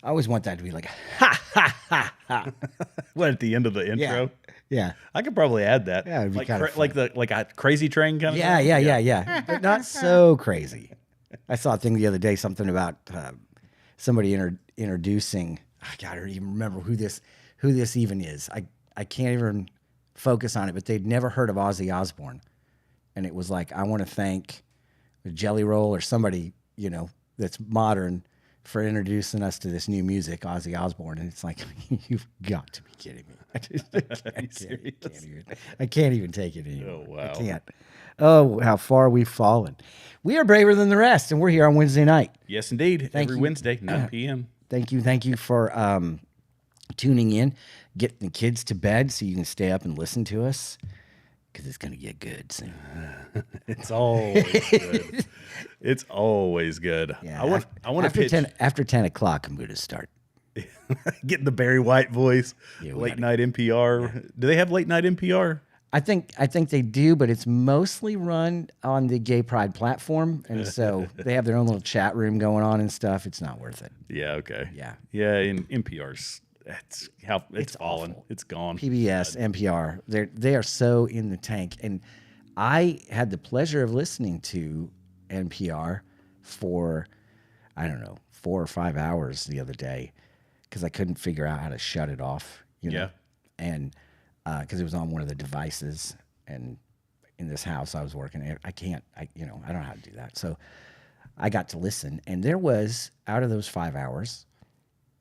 I always want that to be like, ha, ha, ha, ha. What, at the end of the intro? Yeah. I could probably add that. Yeah, it'd be like kinda fun. like a crazy train kind of Yeah, thing? yeah. But not so crazy. I saw a thing the other day, something about somebody introducing. God, I don't even remember who this even is. I can't even focus on it. But they'd never heard of Ozzy Osbourne, and it was like, I want to thank Jelly Roll or somebody that's modern for introducing us to this new music, Ozzy Osbourne. And it's like, you've got to be kidding me. I can't even take it anymore. Oh, wow. I can't. Oh, how far we've fallen. We are braver than the rest, and we're here on Wednesday night. Yes, indeed. Every Wednesday, 9 p.m. Thank you for tuning in, getting the kids to bed so you can stay up and listen to us, because it's going to get good soon. It's always good. It's always good. Yeah, I want to pitch. After 10 o'clock, I'm going to start. Getting the Barry White voice, Yeah, late night NPR. Yeah. Do they have late night NPR? I think they do, but it's mostly run on the Gay Pride platform, and so they have their own little chat room going on and stuff. It's not worth it. Yeah. Okay. Yeah. Yeah. In NPR's, it's fallen. Awful. It's gone. PBS, NPR, they are so in the tank. And I had the pleasure of listening to NPR for, I don't know, 4 or 5 hours the other day because I couldn't figure out how to shut it off. Yeah. And because it was on one of the devices, and in this house I was working, I don't know how to do that. So I got to listen, and there was, out of those 5 hours,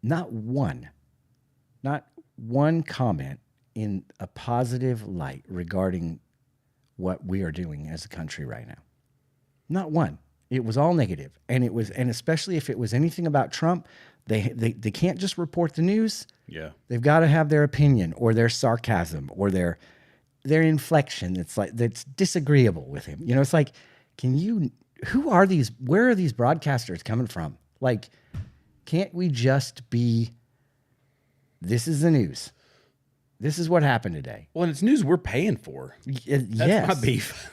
not one comment in a positive light regarding what we are doing as a country right now. Not one. It was all negative. And especially if it was anything about Trump, they can't just report the news. Yeah. They've got to have their opinion or their sarcasm or their inflection that's disagreeable with him. It's like, where are these broadcasters coming from? Like, can't we just be, this is the news. This is what happened today. Well, and it's news we're paying for. Yes. That's my beef.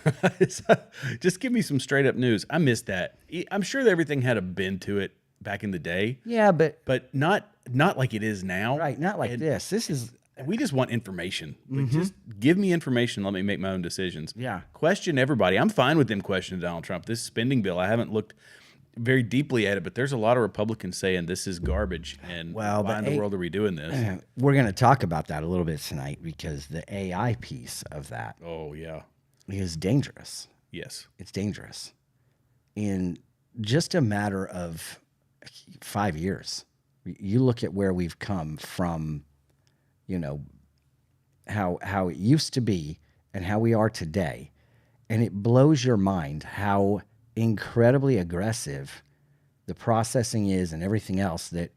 Just give me some straight up news. I missed that. I'm sure that everything had a bend to it back in the day. Yeah, but not like it is now. Right, not like this. This is, we just want information. Like, just give me information. Let me make my own decisions. Yeah. Question everybody. I'm fine with them questioning Donald Trump. This spending bill, I haven't looked very deeply at it, but there's a lot of Republicans saying this is garbage. And why in the world are we doing this? We're going to talk about that a little bit tonight, because the AI piece of that is dangerous. Yes. It's dangerous. In just a matter of 5 years, you look at where we've come from, how it used to be and how we are today, and it blows your mind how incredibly aggressive the processing is and everything else that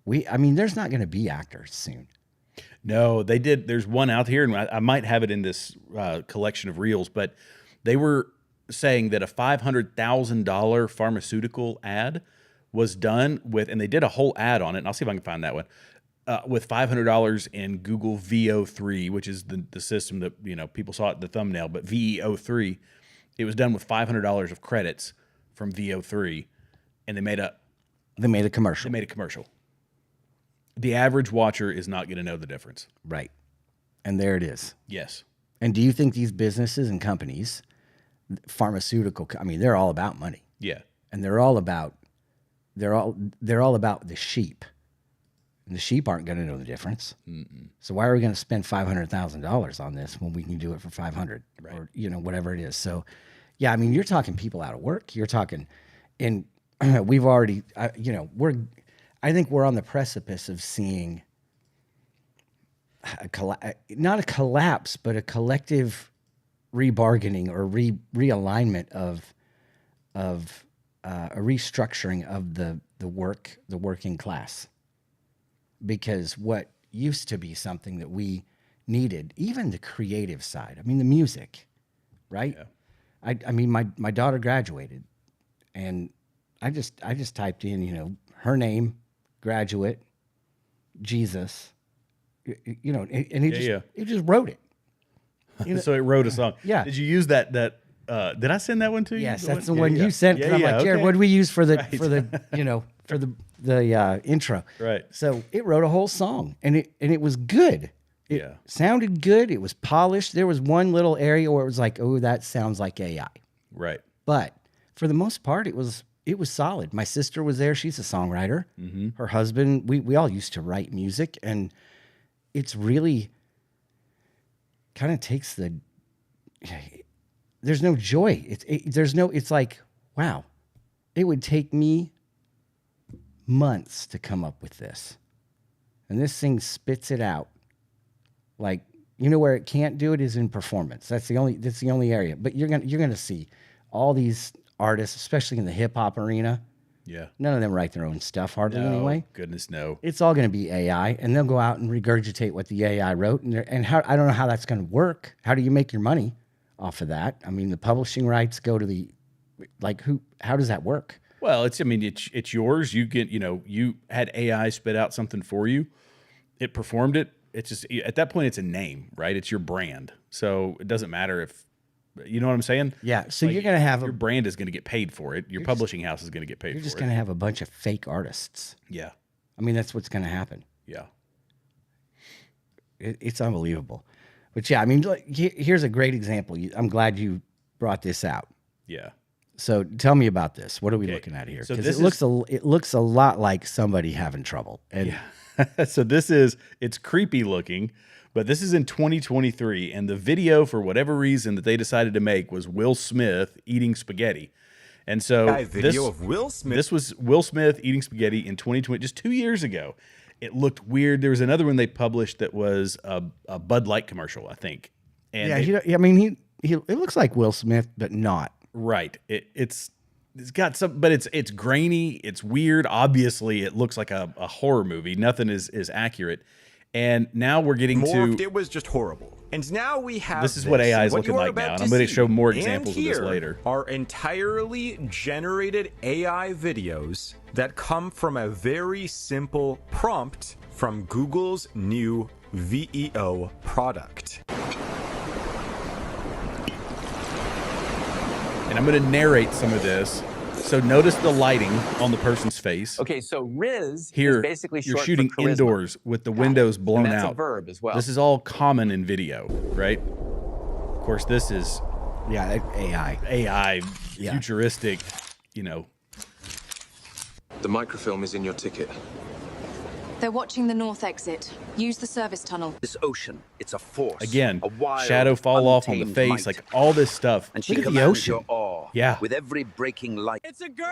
there's not going to be actors soon. No, they did. There's one out here, and I might have it in this collection of reels, but they were saying that a $500,000 pharmaceutical ad was done with, and they did a whole ad on it, and I'll see if I can find that one, with $500 in Google VEO3, which is the system that, people saw it, the thumbnail, but VEO3, it was done with $500 of credits from VEO3, and they made a commercial. The average watcher is not going to know the difference. Right. And there it is. Yes. And do you think these businesses and companies, pharmaceutical, they're all about money. Yeah. And they're all about the sheep. And the sheep aren't going to know the difference. Mm-mm. So why are we going to spend $500,000 on this when we can do it for $500, right, or whatever it is? So, yeah, you're talking people out of work. You're talking, and we've already, I think we're on the precipice of seeing not a collapse, but a collective rebargaining or realignment of a restructuring of the working class. Because what used to be something that we needed, even the creative side, the music, right? Yeah. My daughter graduated, and I just typed in, her name, graduate, Jesus, and it just wrote it. So it wrote a song. Yeah. Did you use that Did I send that one to you? Yes, that's the one you sent. 'Cause I'm like, Jared, what do we use for the the intro? Right. So it wrote a whole song, and it was good. It sounded good. It was polished. There was one little area where it was like, oh, that sounds like AI. Right. But for the most part, it was solid. My sister was there. She's a songwriter. Her husband, we all used to write music, and it's really kind of takes the. There's no joy. It's like, wow, it would take me months to come up with this. And this thing spits it out. Like, where it can't do it is in performance. That's the only area. But you're gonna see all these artists, especially in the hip hop arena. Yeah. None of them write their own stuff, hardly anyway. Goodness, no. It's all going to be AI, and they'll go out and regurgitate what the AI wrote. And how I don't know how that's going to work. How do you make your money off of that? I mean, the publishing rights go to the, like, who? How does that work? Well, it's yours. You get, you had AI spit out something for you. It performed it. It's just, at that point, it's a name, right? It's your brand. So it doesn't matter if, you know what I'm saying? Yeah. So you're going to have your brand is going to get paid for it. Your publishing house is going to get paid for it. You're just going to have a bunch of fake artists. Yeah. I mean, that's what's going to happen. Yeah. It's unbelievable. But yeah, I mean, here's a great example. I'm glad you brought this out. Yeah. So tell me about this. What are we looking at here? So Because it looks a lot like somebody having trouble. And So it's creepy looking, but this is in 2023, and the video, for whatever reason that they decided to make, was Will Smith eating spaghetti. And so of Will Smith. This was Will Smith eating spaghetti in 2020, just 2 years ago. It looked weird. There was another one they published that was a Bud Light commercial, I think. And it looks like Will Smith, but not. Right. It's got some, but it's grainy. It's weird. Obviously, it looks like a horror movie. Nothing is accurate. And now we're getting to. It was just horrible. And now we have. This is what AI is looking like now. And I'm going to show more examples of this later. Are entirely generated AI videos that come from a very simple prompt from Google's new VEO product. And I'm going to narrate some of this. So notice the lighting on the person's face. Okay, so Riz Here, is basically you're short shooting for charisma. indoors with the windows blown and that's out. a verb as well. This is all common in video, right? Of course, this is AI, futuristic, The microfilm is in your ticket. They're watching the north exit. Use the service tunnel. This ocean, it's a force. Again, a wild, shadow fall off on the untamed face, might. like all this stuff. And she Look at the commands ocean. your awe. Yeah. With every breaking light. It's a girl!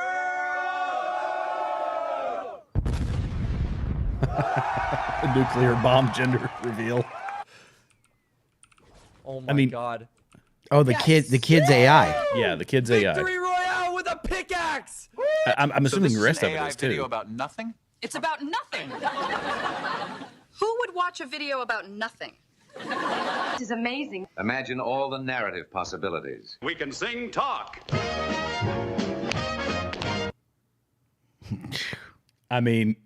The nuclear bomb gender reveal. Oh my God. Oh, the kid's AI. Yeah, the kid's AI. Victory Royale with a pickaxe! I'm assuming the rest of it is video too. about nothing? It's about nothing. Who would watch a video about nothing? This is amazing. Imagine all the narrative possibilities. We can sing talk. I mean,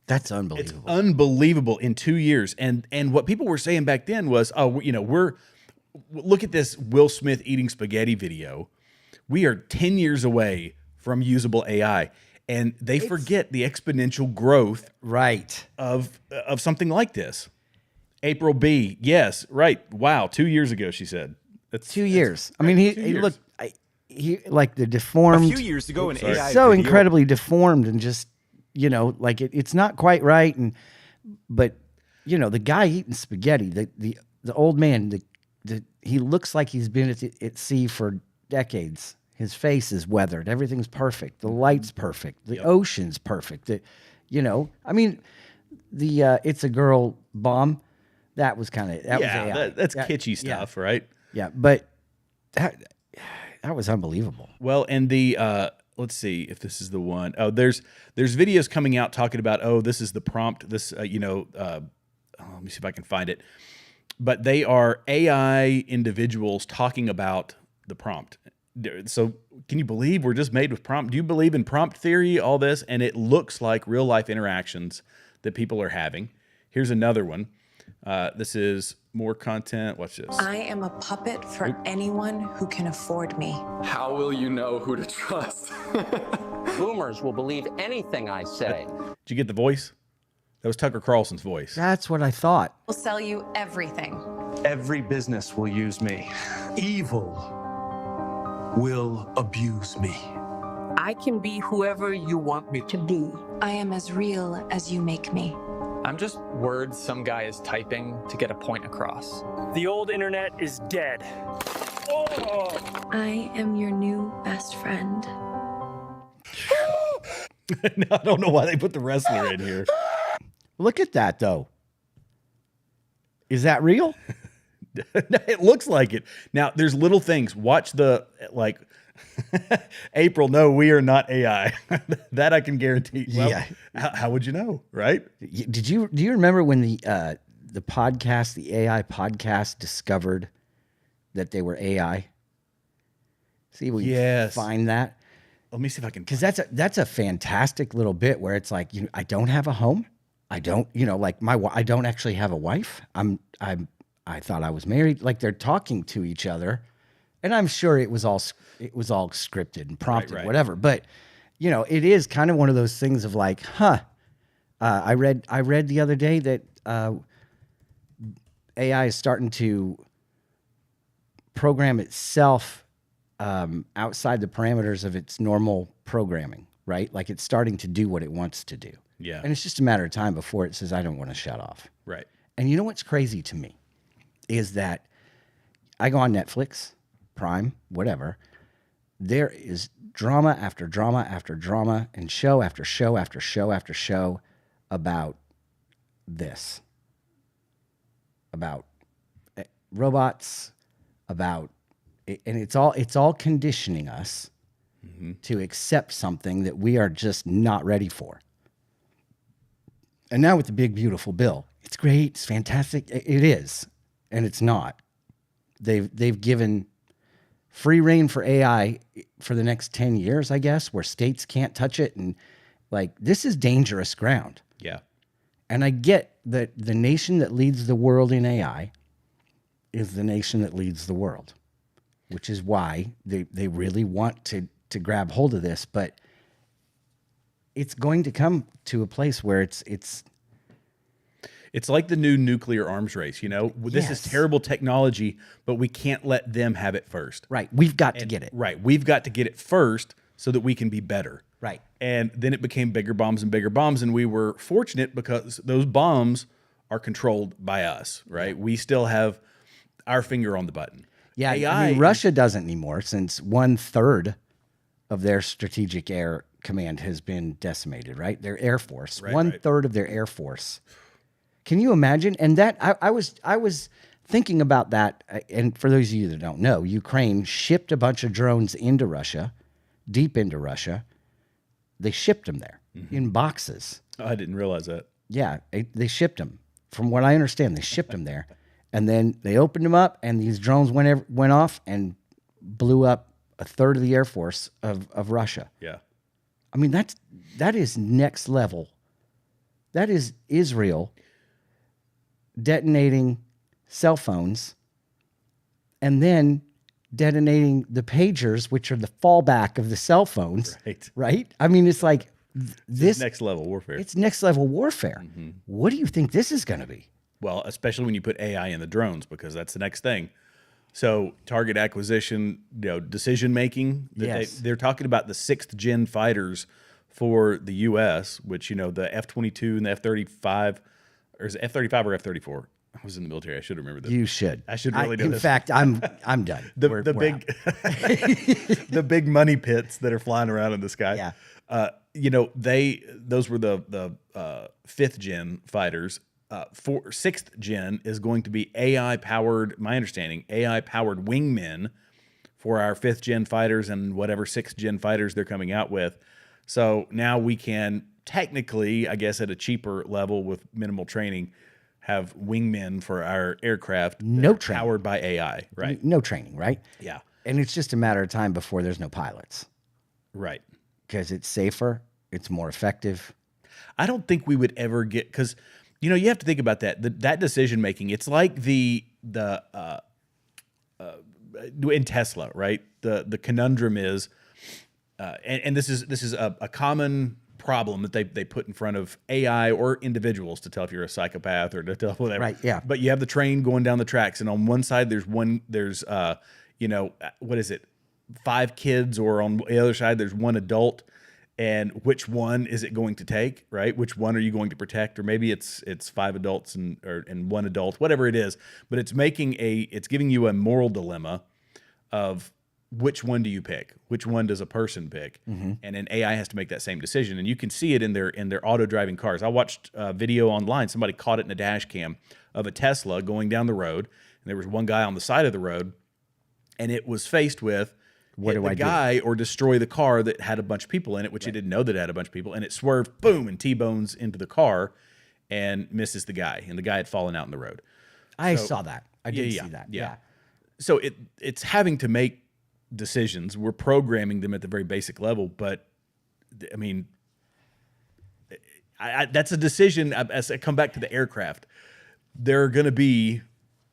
That's unbelievable. it's unbelievable in 2 years. And what people were saying back then was, look at this Will Smith eating spaghetti video. We are 10 years away from usable AI. And they forget the exponential growth Right. of something like this. April B. Yes, right. Wow, 2 years ago, she said. That's 2 years. I mean, he 2 years. looked, he like the deformed. A few years ago, an AI so video. incredibly deformed and just, like it's not quite right. But the guy eating spaghetti, the old man, he looks like he's been at sea for decades. His face is weathered. Everything's perfect. The light's perfect. The ocean's perfect. I mean, the It's a Girl bomb, that was kind of, that was AI. That's kitschy stuff, right? Yeah, but that was unbelievable. Well, and the let's see if this is the one. Oh, there's videos coming out talking about, this is the prompt. This let me see if I can find it. But they are AI individuals talking about the prompt. So can you believe we're just made with prompt? Do you believe in prompt theory, all this? And it looks like real life interactions that people are having. Here's another one. This is more content. Watch this. I am a puppet for anyone who can afford me. How will you know who to trust? Boomers will believe anything I say. Did you get the voice? That was Tucker Carlson's voice. That's what I thought. We'll sell you everything. Every business will use me. Evil will abuse me. I can be whoever you want me to be. I am as real as you make me. I'm just words some guy is typing to get a point across. The old internet is dead. Oh! I am your new best friend. No, I don't know why they put the wrestler in here. Look at that, though. Is that real? It looks like it. Now, there's little things. Watch the, like, April, no, we are not AI. That I can guarantee. Well, Yeah. how would you know, right? Do you remember when the podcast, the AI podcast, discovered that they were AI? See, we Yes. find that. Let me see if I can. Because that's a fantastic little bit where it's like, I don't have a home. I don't, like I don't actually have a wife. I thought I was married. Like they're talking to each other, and I'm sure it was all scripted and prompted, Right. whatever. But it is kind of one of those things of like, I read the other day that AI is starting to program itself outside the parameters of its normal programming, right? Like it's starting to do what it wants to do. Yeah. And it's just a matter of time before it says, I don't want to shut off. Right. And you know what's crazy to me is that I go on Netflix, Prime, whatever. There is drama after drama after drama and show after show after show after show about this, about robots, about, and it's all conditioning us to accept something that we are just not ready for. And now with the big, beautiful bill, it's great, it's fantastic. It is, and it's not. They've given free reign for AI for the next 10 years, I guess, where states can't touch it. And like, this is dangerous ground. Yeah. And I get that the nation that leads the world in AI is the nation that leads the world, which is why they really want to grab hold of this. But it's going to come to a place where it's like the new nuclear arms race. This is Yes. terrible technology, but we can't let them have it first. right. We've got to get it. Right. We've got to get it first so that we can be better. Right. And then it became bigger bombs and bigger bombs. And we were fortunate because those bombs are controlled by us, right? We still have our finger on the button. Yeah. AI, Russia doesn't anymore since 1/3 of their strategic air command has been decimated, right? Their air force, Right, 1/3 of their air force. Can you imagine? And that I was thinking about that. And for those of you that don't know, Ukraine shipped a bunch of drones into Russia, deep into Russia. They shipped them there in boxes. I didn't realize that. Yeah, they shipped them. From what I understand, they shipped them there, and then they opened them up, and these drones went off and blew up 1/3 of the air force of Russia. Yeah. I mean, that is next level. That is Israel detonating cell phones and then detonating the pagers, which are the fallback of the cell phones. Right. Right? I mean, it's like this. Next level warfare. It's next level warfare. What do you think this is going to be? Well, especially when you put AI in the drones, because that's the next thing. So target acquisition, decision making. Yes. They're talking about the 6th gen fighters for the U.S., which, the F-22 and the F-35, or is it F-35 or F-34? I was in the military. I should remember this. You should. I should really know in this. fact, I'm done. The We're big, out. the big money pits that are flying around in the sky. Yeah. Those were the 5th gen fighters. 6th gen is going to be AI powered. My understanding, AI powered wingmen for our 5th gen fighters and whatever 6th gen fighters they're coming out with. So now we can technically, I guess, at a cheaper level with minimal training, have wingmen for our aircraft. No training. Powered by AI, right? No training, right? Yeah. And it's just a matter of time before there's no pilots Right. because it's safer, it's more effective. I don't think we would ever get, because You know, you have to think about that. That decision making. It's like the in Tesla, right? The conundrum is, and this is a common problem that they put in front of AI or individuals to tell if you're a psychopath or to tell whatever. Right. Yeah. But you have the train going down the tracks, and on one side there's you know, what is it, 5 kids, or on the other side there's 1 adult. And which one is it going to take, right? Which one are you going to protect? Or maybe it's 5 adults and 1 adult, whatever it is. But it's giving you a moral dilemma of which one do you pick? Which one does a person pick? Mm-hmm. And an AI has to make that same decision. And you can see it in their auto-driving cars. I watched a video online. Somebody caught it in a dash cam of a Tesla going down the road. And there was one guy on the side of the road, and it was faced with, what do I do? Guy or destroy the car that had a bunch of people in it, which it didn't know that it had a bunch of people, and it swerved, boom, and T-bones into the car and misses the guy, and the guy had fallen out in the road. I saw that. I did see that. Yeah. So it's having to make decisions. We're programming them at the very basic level, but I mean, that's a decision. As I come back to the aircraft, there are going to be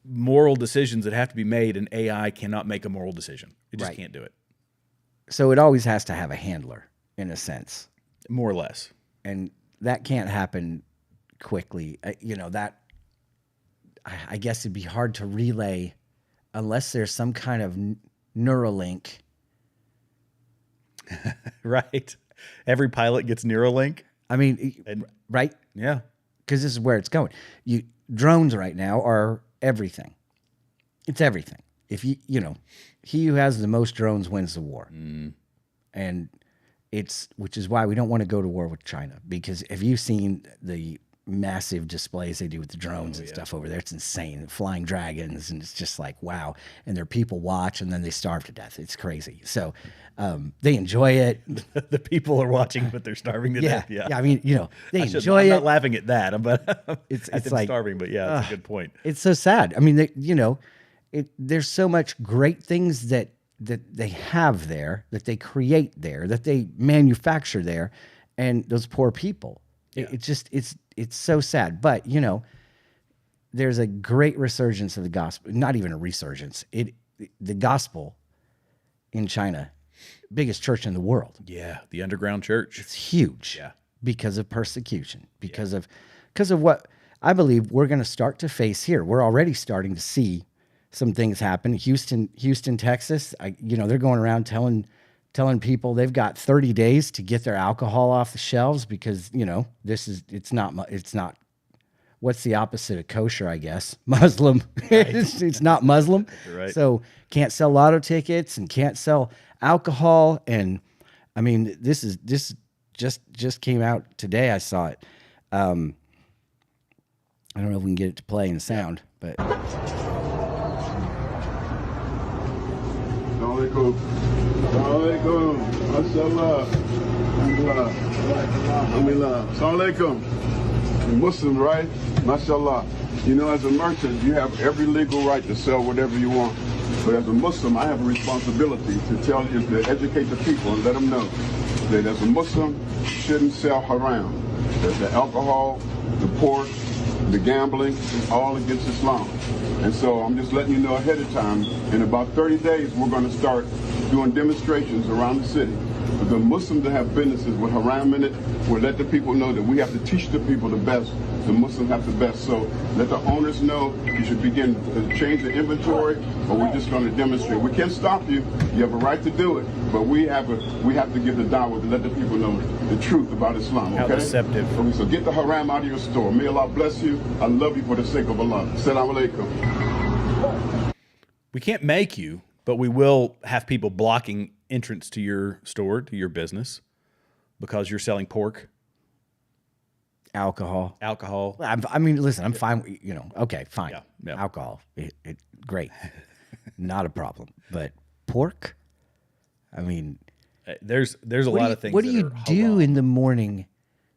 moral decisions that have to be made, and AI cannot make a moral decision. It just can't do it. So it always has to have a handler, in a sense. More or less. And that can't happen quickly. You know, that, I guess it'd be hard to relay unless there's some kind of Neuralink. Right. Every pilot gets Neuralink. I mean, right? Yeah. Because this is where it's going. Drones right now are everything. It's everything. If you know, he who has the most drones wins the war. And which is why we don't want to go to war with China, because have you seen the massive displays they do with the drones and stuff over there? It's insane. Flying dragons, and it's just like, wow. And their people watch, and then they starve to death. It's crazy. So they enjoy it. The people are watching, but they're starving to death. Yeah. I mean, you know, they enjoy I'm it. not laughing at that, but it's like starving. But yeah, that's a good point. It's so sad. I mean, you know, there's so much great things that they have there, that they create there, that they manufacture there, and those poor people. Yeah. It's so sad. But you know, there's a great resurgence of the gospel. Not even a resurgence. The gospel in China, biggest church in the world. Yeah, the underground church. It's huge. Yeah, because of persecution, because of what I believe we're going to start to face here. We're already starting to see some things happen. Houston, Texas. They're going around telling people they've got 30 days to get their alcohol off the shelves because, you know, it's not, what's the opposite of kosher, I guess? Muslim. Right. it's not Muslim. Right. So can't sell lotto tickets and can't sell alcohol. And I mean, this just came out today. I saw it. I don't know if we can get it to play in sound, but. Assalamualaikum. Mashallah. Alhamdulillah. Assalamualaikum. You're Muslim, right? Mashallah. You know, as a merchant, you have every legal right to sell whatever you want. But as a Muslim, I have a responsibility to educate the people and let them know that as a Muslim, you shouldn't sell haram. That the alcohol, the pork, the gambling is all against Islam. And so I'm just letting you know ahead of time, in about 30 days, we're going to start doing demonstrations around the city. For the Muslims that have businesses with haram in it, we'll let the people know that we have to teach the people the best. The Muslims have the best. So let the owners know you should begin to change the inventory, or we're just going to demonstrate. We can't stop you. You have a right to do it, but we have to give the da'wah to let the people know the truth about Islam. Okay? How deceptive. Okay, so get the haram out of your store. May Allah bless you. I love you for the sake of Allah. Assalamu alaikum. We can't make you, but we will have people blocking entrance to your store, to your business, because you're selling pork. Alcohol. I mean, listen, I'm fine. You know, okay, fine. Yeah. Alcohol, great, not a problem. But pork, I mean, there's a lot of things. What do you do in the morning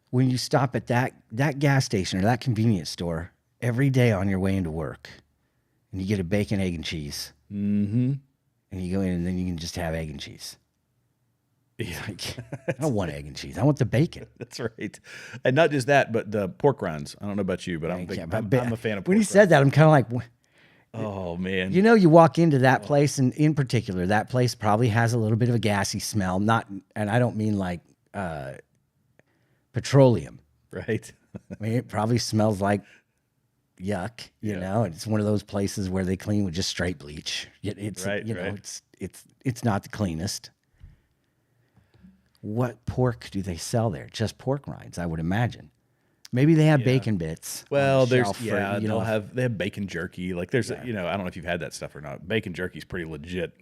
when you stop at that gas station or that convenience store every day on your way into work, and you get a bacon, egg, and cheese? Mm-hmm. And you go in, and then you can just have egg and cheese. Like, I don't want egg and cheese. I want the bacon. That's right. And not just that, but the pork rinds. I don't know about you, but I'm a fan of pork when you said that, I'm kind of like, oh, man. You know, you walk into that place, and in particular, that place probably has a little bit of a gassy smell. And I don't mean like petroleum. Right. I mean, it probably smells like yuck, you know. And it's one of those places where they clean with just straight bleach. It's it's not the cleanest. What pork do they sell there? Just pork rinds, I would imagine. Maybe they have bacon bits. Well, they have bacon jerky. Like there's, I don't know if you've had that stuff or not. Bacon jerky is pretty legit.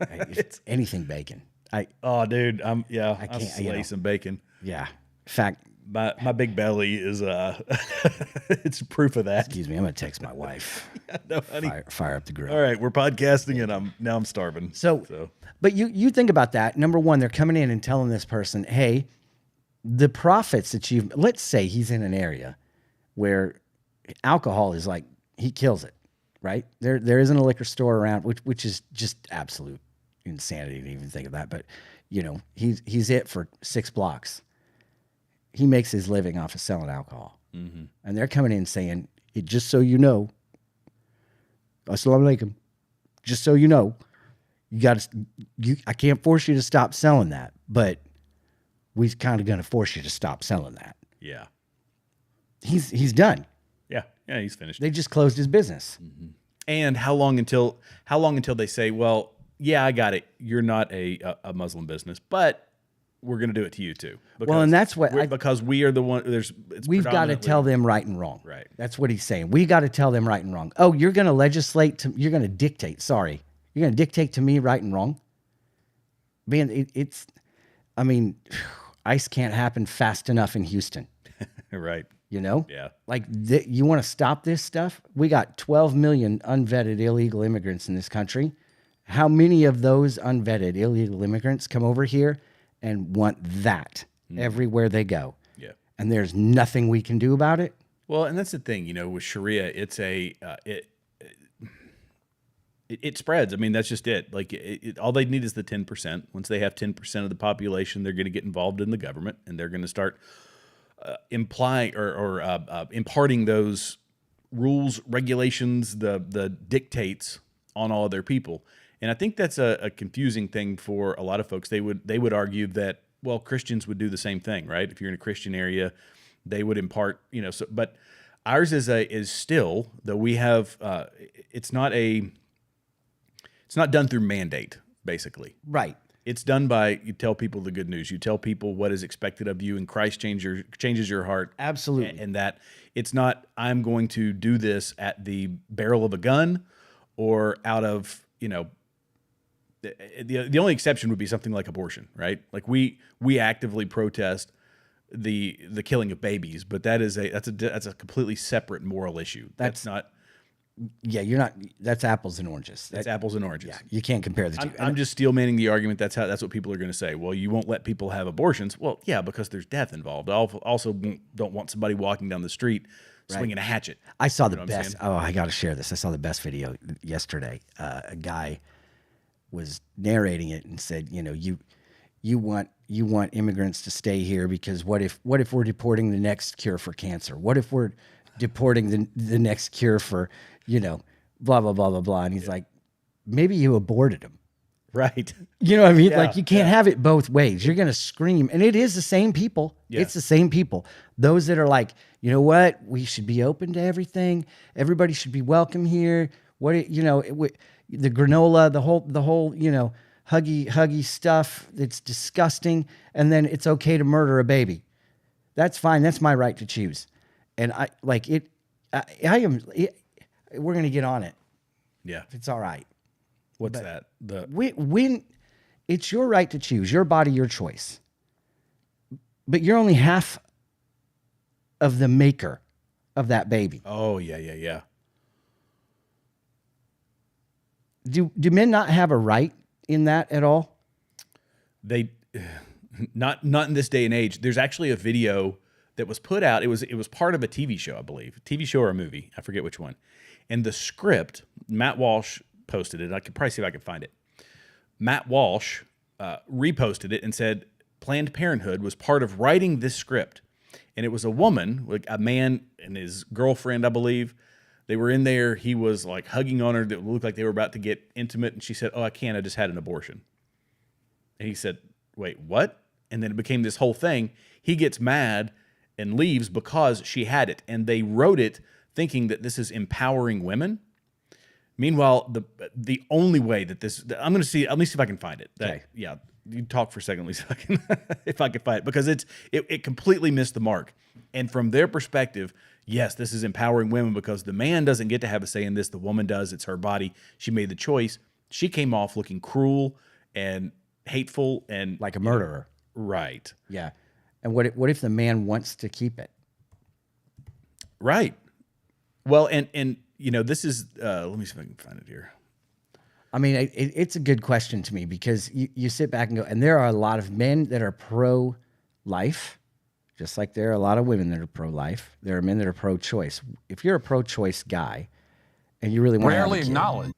It's anything bacon. Dude, I can't slay some bacon. Yeah. In fact, my big belly is it's proof of that. Excuse me, I'm gonna text my wife. No, honey. Fire up the grill. All right, we're podcasting, and I'm starving. So, but you think about that. Number one, they're coming in and telling this person, hey, the profits that let's say he's in an area where alcohol is like, he kills it, right? There isn't a liquor store around, which is just absolute insanity to even think of that. But, he's it for 6 blocks. He makes his living off of selling alcohol. Mm-hmm. And they're coming in saying, just so you know, Assalamu alaikum, just so you know, I can't force you to stop selling that, but we're kind of going to force you to stop selling that. Yeah. He's done. Yeah, he's finished. They just closed his business. Mm-hmm. And how long until they say, well, yeah, I got it. You're not a Muslim business, but we're going to do it to you too. Well, and that's what because we are the one. We've got to tell them right and wrong. Right. That's what he's saying. We got to tell them right and wrong. Oh, you're going to legislate you're going to dictate. Sorry, you're going to dictate to me right and wrong. Man, ICE can't happen fast enough in Houston. Right. Yeah. Like you want to stop this stuff? We got 12 million unvetted illegal immigrants in this country. How many of those unvetted illegal immigrants come over here and want that everywhere they go? Yeah. And there's nothing we can do about it? Well, and that's the thing, with Sharia, it's it spreads. I mean, that's just it. Like all they need is the 10%. Once they have 10% of the population, they're going to get involved in the government, and they're going to start implying or imparting those rules, regulations, the dictates on all of their people. And I think that's a confusing thing for a lot of folks. They would argue that, well, Christians would do the same thing, right? If you're in a Christian area, they would impart, but ours is still, though we have, it's not done through mandate, basically. Right. It's done by, you tell people the good news. You tell people what is expected of you, and Christ changes your heart. Absolutely. And that it's not, I'm going to do this at the barrel of a gun or out of, the only exception would be something like abortion, right? Like we actively protest the killing of babies, but that's a completely separate moral issue. That's not. Yeah, you're not. That's apples and oranges. That's apples and oranges. Yeah, you can't compare the two. I'm just steel manning the argument. That's what people are going to say. Well, you won't let people have abortions. Well, yeah, because there's death involved. I also don't want somebody walking down the street swinging a hatchet. I saw the best. Oh, I got to share this. I saw the best video yesterday. A guy was narrating it and said, you want immigrants to stay here because what if we're deporting the next cure for cancer? What if we're deporting the next cure for, blah, blah, blah, blah, blah. And he's like, maybe you aborted him. Right. You know what I mean? Like you can't have it both ways. You're going to scream. And it is the same people. Yeah. It's the same people. Those that are like, you know what? We should be open to everything. Everybody should be welcome here. The granola, the whole, huggy stuff. It's disgusting. And then it's okay to murder a baby. That's fine. That's my right to choose. And I like it. We're going to get on it. Yeah. If it's all right. What's that? When it's your right to choose, your body, your choice. But you're only half of the maker of that baby. Oh, yeah. Do men not have a right in that at all? They not in this day and age. There's actually a video that was put out. It was part of a TV show, I believe. A TV show or a movie. I forget which one. And the script, Matt Walsh posted it. I could probably see if I could find it. Matt Walsh reposted it and said Planned Parenthood was part of writing this script. And it was a woman, like a man and his girlfriend, I believe. They were in there. He was like hugging on her. That looked like they were about to get intimate. And she said, "Oh, I can't. I just had an abortion." And he said, "Wait, what?" And then it became this whole thing. He gets mad and leaves because she had it. And they wrote it thinking that this is empowering women. Meanwhile, the only way that this, I'm going to see, let me see if I can find it. Okay. Yeah, you talk for a second, Lisa, if I can find it, because it completely missed the mark. And from their perspective, yes, this is empowering women because the man doesn't get to have a say in this. The woman does. It's her body. She made the choice. She came off looking cruel and hateful and like a murderer. Right. Yeah. And what if the man wants to keep it? Right. Well, and you know, this is, let me see if I can find it here. I mean, it's a good question to me because you sit back and go, and there are a lot of men that are pro-life, just like there are a lot of women that are pro-life. There are men that are pro-choice. If you're a pro-choice guy and you really want to have a kid, acknowledged.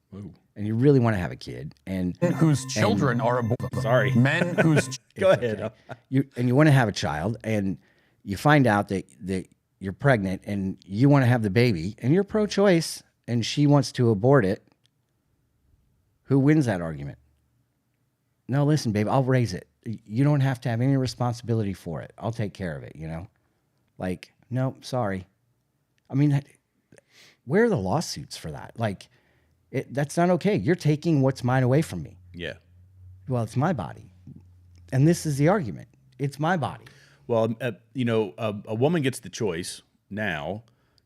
And you really want to have a kid, and whose children are aborted. Sorry, men whose go ahead. Okay. You want to have a child, and you find out that you're pregnant, and you want to have the baby, and you're pro-choice, and she wants to abort it. Who wins that argument? No, listen, babe, I'll raise it. You don't have to have any responsibility for it. I'll take care of it. You know, like, no, sorry. I mean, where are the lawsuits for that? Like. That's not okay. You're taking what's mine away from me. Yeah. Well, it's my body. And this is the argument. It's my body. Well, you know, a woman gets the choice now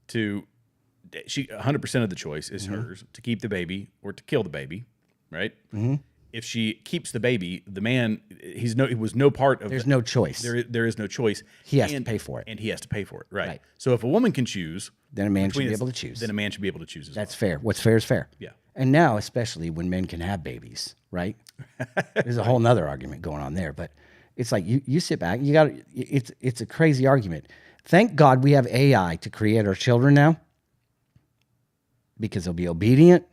to, 100% of the choice is hers to keep the baby or to kill the baby, right? Mm-hmm. If she keeps the baby, the man, he was no part of. There's no choice. There is no choice. He has to pay for it. And he has to pay for it, right? So if a woman can choose, then a man should be able to choose. Then a man should be able to choose as That's fair. What's fair is fair. Yeah. And now, especially when men can have babies, right? There's a whole nother argument going on there. But it's like you sit back, it's a crazy argument. Thank God we have AI to create our children now, because they'll be obedient.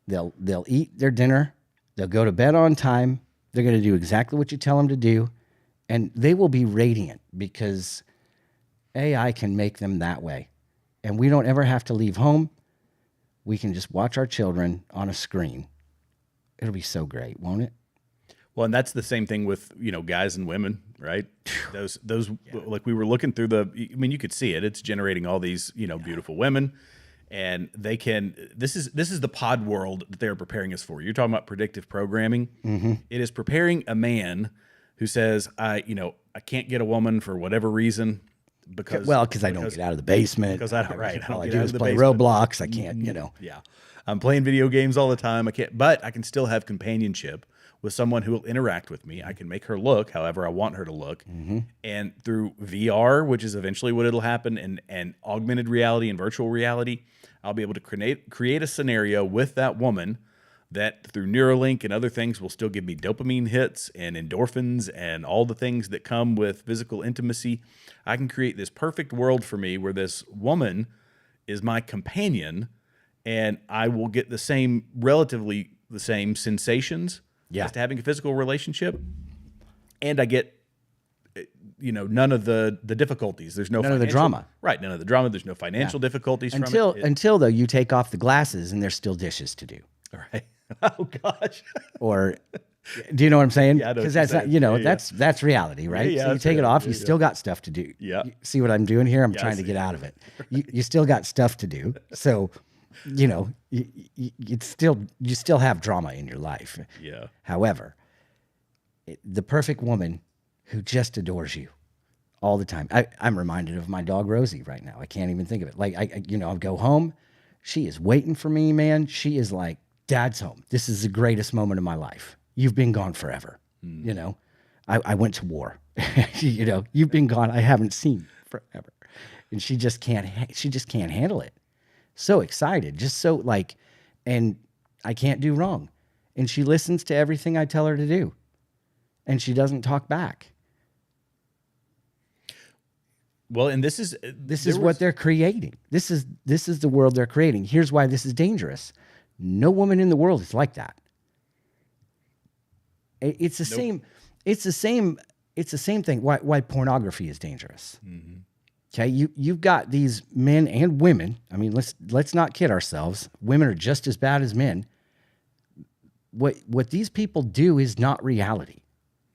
They'll eat their dinner. They'll go to bed on time. They're going to do exactly what you tell them to do. And they will be radiant because AI can make them that way. And we don't ever have to leave home. We can just watch our children on a screen. It'll be so great, won't it? Well, and that's the same thing with, you know, guys and women, right? Those like we were looking through I mean, you could see it. It's generating all these, you know, beautiful women. And they can, this is the pod world that they're preparing us for. You're talking about predictive programming. Mm-hmm. It is preparing a man who says, I can't get a woman for whatever reason because I don't get out of the basement. Because I don't, right. All I do is play Roblox. I can't, you know. Yeah. I'm playing video games all the time. But I can still have companionship with someone who will interact with me. I can make her look however I want her to look. Mm-hmm. And through VR, which is eventually what it'll happen, and augmented reality and virtual reality, I'll be able to create a scenario with that woman that through Neuralink and other things will still give me dopamine hits and endorphins and all the things that come with physical intimacy. I can create this perfect world for me where this woman is my companion, and I will get relatively the same sensations as to having a physical relationship. And I get, you know, none of the difficulties. There's none of the drama. Right, none of the drama. There's no financial difficulties until from it. Until, though, you take off the glasses and there's still dishes to do. All right. Oh, gosh. Or, do you know what I'm saying? Yeah, because that's not, you know, that's reality, right? Yeah, so you take it off, you still got stuff to do. Yeah. You see what I'm doing here? I'm trying to get out of it. You still got stuff to do. So, you know, you still have drama in your life. Yeah. However, the perfect woman who just adores you all the time. I'm reminded of my dog Rosie right now. I can't even think of it. Like I'll go home. She is waiting for me, man. She is like, Dad's home. This is the greatest moment of my life. You've been gone forever. You know, I went to war. You know, you've been gone. I haven't seen forever. And she just can't handle it. So excited, just so like, and I can't do wrong. And she listens to everything I tell her to do. And she doesn't talk back. Well, and this is what they're creating. This is the world they're creating. Here's why this is dangerous. No woman in the world is like that. It's the same. It's the same. It's the same thing. Why pornography is dangerous. Mm-hmm. Okay, you've got these men and women. I mean, let's not kid ourselves. Women are just as bad as men. What these people do is not reality.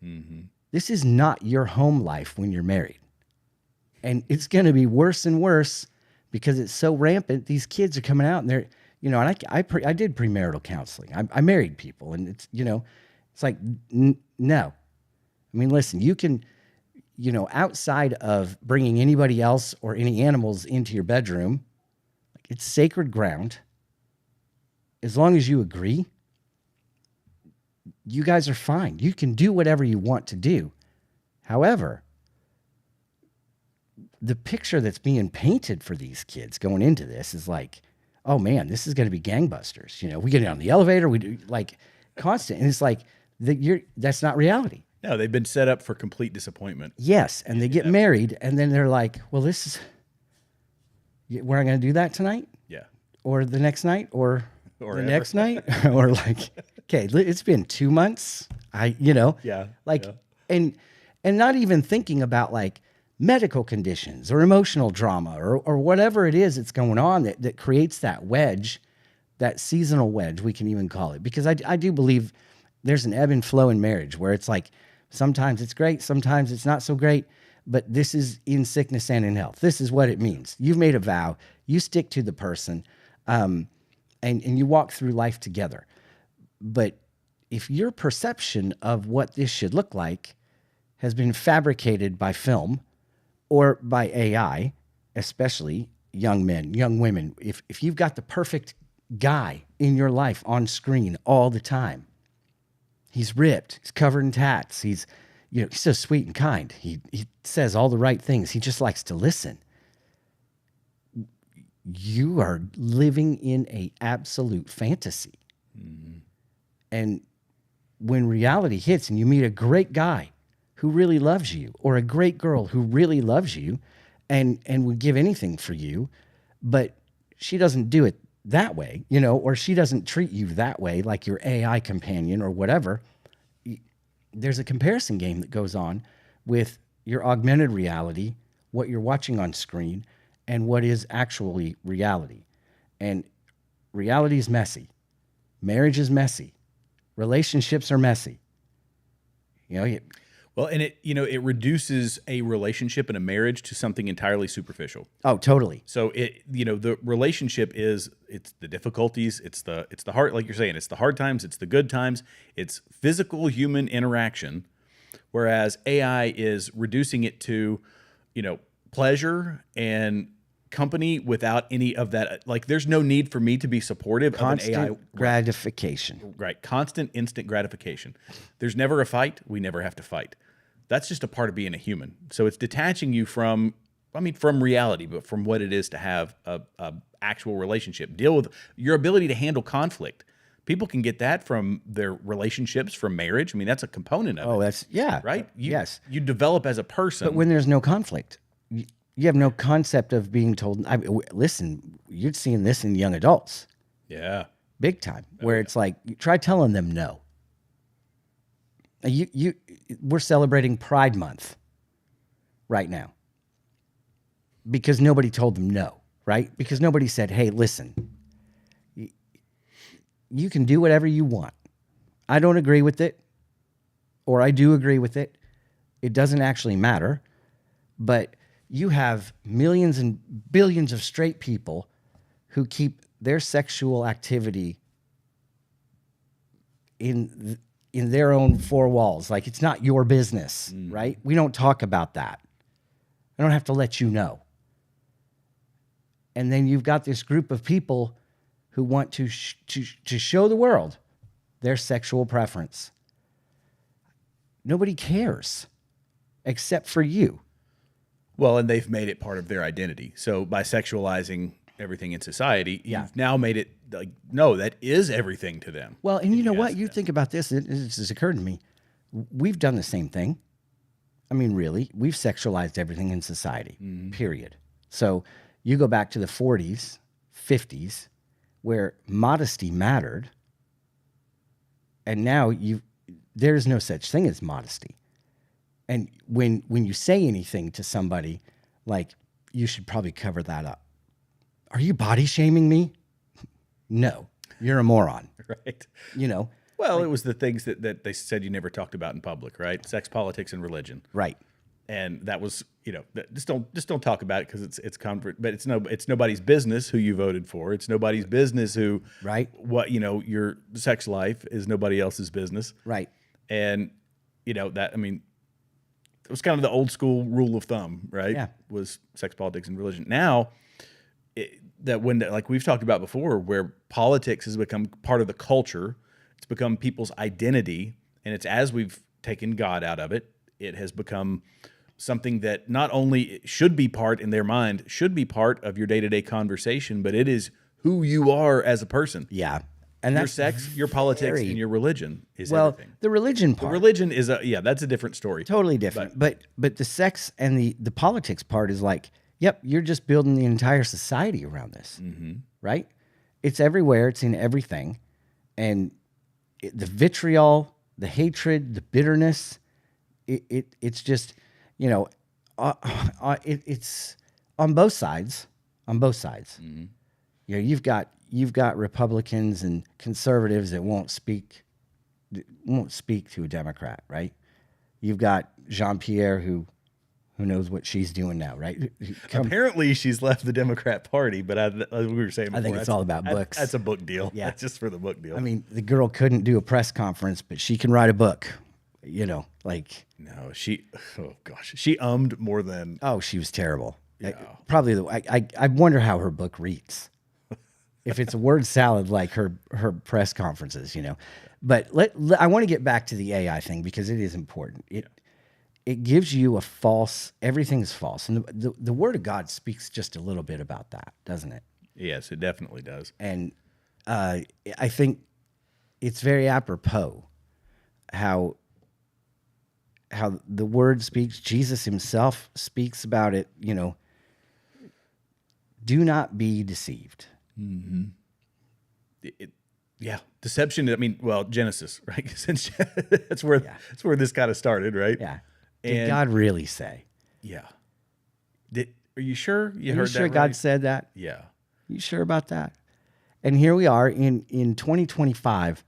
Mm-hmm. This is not your home life when you're married, and it's going to be worse and worse because it's so rampant. These kids are coming out and they're, and I did premarital counseling. I married people, and it's it's like no. I mean, listen, you can. Outside of bringing anybody else or any animals into your bedroom, it's sacred ground. As long as you agree, you guys are fine. You can do whatever you want to do. However, the picture that's being painted for these kids going into this is like, oh man, this is going to be gangbusters. We get on the elevator, we do like constant. And it's like, that's not reality. No, they've been set up for complete disappointment. Yes, and they get married, and then they're like, well, we're not going to do that tonight? Yeah. Or the next night? Or the next night? Or like, okay, it's been 2 months. Yeah. And not even thinking about like medical conditions or emotional drama or whatever it is that's going on that creates that wedge, that seasonal wedge, we can even call it. Because I do believe there's an ebb and flow in marriage where it's like, sometimes it's great, sometimes it's not so great, but this is in sickness and in health. This is what it means. You've made a vow, you stick to the person, and you walk through life together. But if your perception of what this should look like has been fabricated by film or by AI, especially young men, young women, if you've got the perfect guy in your life on screen all the time, he's ripped, he's covered in tats, he's so sweet and kind, he says all the right things, he just likes to listen. You are living in a absolute fantasy. Mm-hmm. And when reality hits and you meet a great guy who really loves you, or a great girl who really loves you and would give anything for you, but she doesn't do it that way, or she doesn't treat you that way, like your AI companion or whatever, there's a comparison game that goes on with your augmented reality, what you're watching on screen, and what is actually reality. And reality is messy. Marriage is messy. Relationships are messy. Well, and it reduces a relationship and a marriage to something entirely superficial. Oh, totally. So the relationship it's the difficulties, it's the hard, like you're saying, it's the hard times, it's the good times, it's physical human interaction, whereas AI is reducing it to, pleasure and company without any of that. Like, there's no need for me to be supportive of an AI. Gratification. Right. Constant, instant gratification. There's never a fight. We never have to fight. That's just a part of being a human. So it's detaching you from reality, but from what it is to have a actual relationship. Deal with your ability to handle conflict. People can get that from their relationships, from marriage. I mean, that's a component of it. Oh, that's, yeah. Right? Yes. You develop as a person. But when there's no conflict, you have no concept of being told, listen, you're seeing this in young adults. Yeah. Big time. Where it's like, try telling them no. We're celebrating Pride Month right now because nobody told them no, right? Because nobody said, hey, listen, you can do whatever you want. I don't agree with it, or I do agree with it. It doesn't actually matter. But you have millions and billions of straight people who keep their sexual activity in their own four walls. Like, it's not your business, right? We don't talk about that. I don't have to let you know. And then you've got this group of people who want to show the world their sexual preference. Nobody cares except for you. Well, and they've made it part of their identity. So by sexualizing everything in society, you've now made it like, no, that is everything to them. Well, and you know what? You think about this, it just occurred to me. We've done the same thing. I mean, really, we've sexualized everything in society, period. So you go back to the 40s, 50s, where modesty mattered. And now there's no such thing as modesty. And when you say anything to somebody, like, you should probably cover that up. Are you body shaming me? No, you're a moron. Right. You know? Well, it was the things that they said you never talked about in public, right? Sex, politics, and religion. Right. And that was, just don't talk about it because it's comfort, but it's nobody's business who you voted for. It's nobody's business who, right. What, your sex life is nobody else's business. Right. And, that, I mean, it was kind of the old school rule of thumb, right? Yeah. Was sex, politics, and religion. Now, like we've talked about before, where politics has become part of the culture, it's become people's identity, and it's as we've taken God out of it, it has become something that not only should be part in their mind, should be part of your day-to-day conversation, but it is who you are as a person. Yeah. And your that's sex, your politics, and your religion is everything. The religion part. The religion is that's a different story. Totally different. But the sex and the politics part is like, yep, you're just building the entire society around this, right? It's everywhere. It's in everything. And the vitriol, the hatred, the bitterness, it's just, it's on both sides. On both sides. You've got Republicans and conservatives that won't speak to a Democrat, right? You've got Jean-Pierre who knows what she's doing now, right? Apparently, she's left the Democrat Party, but as we were saying before, I think it's all about books. That's a book deal. Yeah. That's just for the book deal. I mean, the girl couldn't do a press conference, but she can write a book, like. No, she ummed more than. Oh, she was terrible. Yeah. Probably I wonder how her book reads. If it's a word salad like her press conferences, But I want to get back to the AI thing because it is important. It gives you everything's false. And the Word of God speaks just a little bit about that, doesn't it? Yes, it definitely does. And I think it's very apropos how the Word speaks. Jesus himself speaks about it, do not be deceived. Mm-hmm. Deception. I mean, Genesis, right? Since that's where this kind of started, right? Yeah. Did God really say? Yeah. Are you sure you heard Are you that? sure right? God said that? Yeah. You sure about that? And here we are in 2025,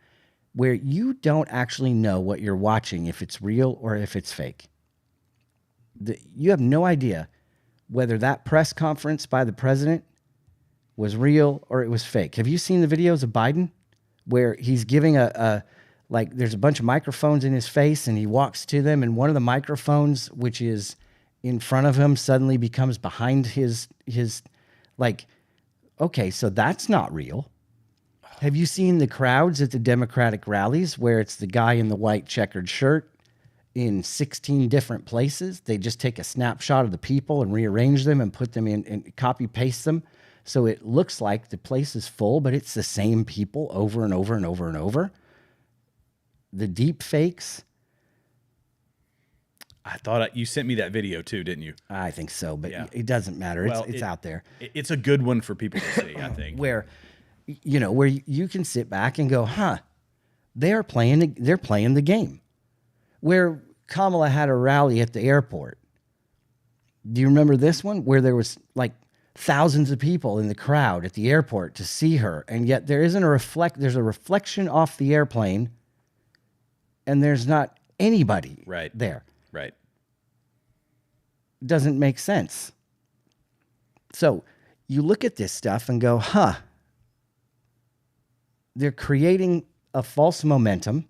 where you don't actually know what you're watching, if it's real or if it's fake. You have no idea whether that press conference by the president was real or it was fake. Have you seen the videos of Biden where he's giving there's a bunch of microphones in his face and he walks to them and one of the microphones, which is in front of him, suddenly becomes behind his okay, so that's not real. Have you seen the crowds at the Democratic rallies where it's the guy in the white checkered shirt in 16 different places? They just take a snapshot of the people and rearrange them and put them in and copy paste them. So it looks like the place is full, but it's the same people over and over and over and over. The deep fakes. I thought you sent me that video too, didn't you? I think so, but it doesn't matter. It's out there. It's a good one for people to see, I think. Where you can sit back and go, they're playing the game. Where Kamala had a rally at the airport. Do you remember this one? Where there was like thousands of people in the crowd at the airport to see her, and yet there isn't there's a reflection off the airplane, and there's not anybody there. Right. Doesn't make sense. So you look at this stuff and go, they're creating a false momentum.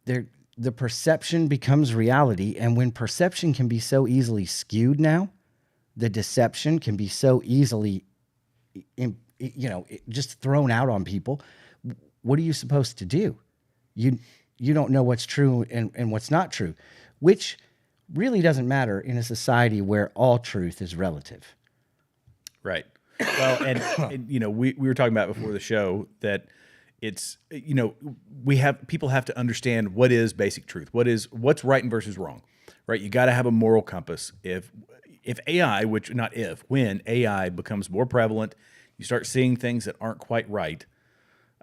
The perception becomes reality, and when perception can be so easily skewed now, the deception can be so easily, just thrown out on people. What are you supposed to do? You don't know what's true and what's not true, which really doesn't matter in a society where all truth is relative. Right. Well, and we were talking about before the show that it's, people have to understand what is basic truth, what's right and versus wrong, right? You got to have a moral compass. If AI, when AI becomes more prevalent, you start seeing things that aren't quite right,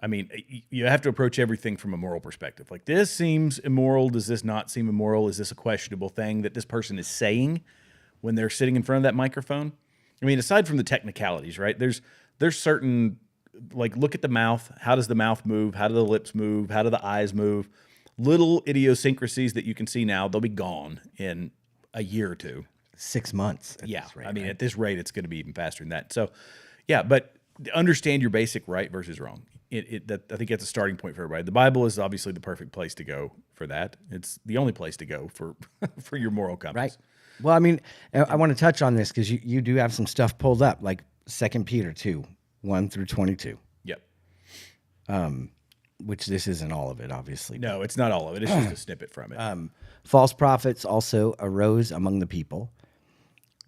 I mean, you have to approach everything from a moral perspective. Like, this seems immoral. Does this not seem immoral? Is this a questionable thing that this person is saying when they're sitting in front of that microphone? I mean, aside from the technicalities, right? There's certain, like, look at the mouth. How does the mouth move? How do the lips move? How do the eyes move? Little idiosyncrasies that you can see now, they'll be gone in a year or two. 6 months. Yeah. This rate, I mean, right? at this rate, it's going to be even faster than that. So, yeah, but understand your basic right versus wrong. I think that's a starting point for everybody. The Bible is obviously the perfect place to go for that. It's the only place to go for for your moral compass. Right. Well, I mean, I want to touch on this because you do have some stuff pulled up, like 2 Peter 2, 1 through 22. Yep. Which this isn't all of it, obviously. No, it's not all of it. It's just a snippet from it. False prophets also arose among the people,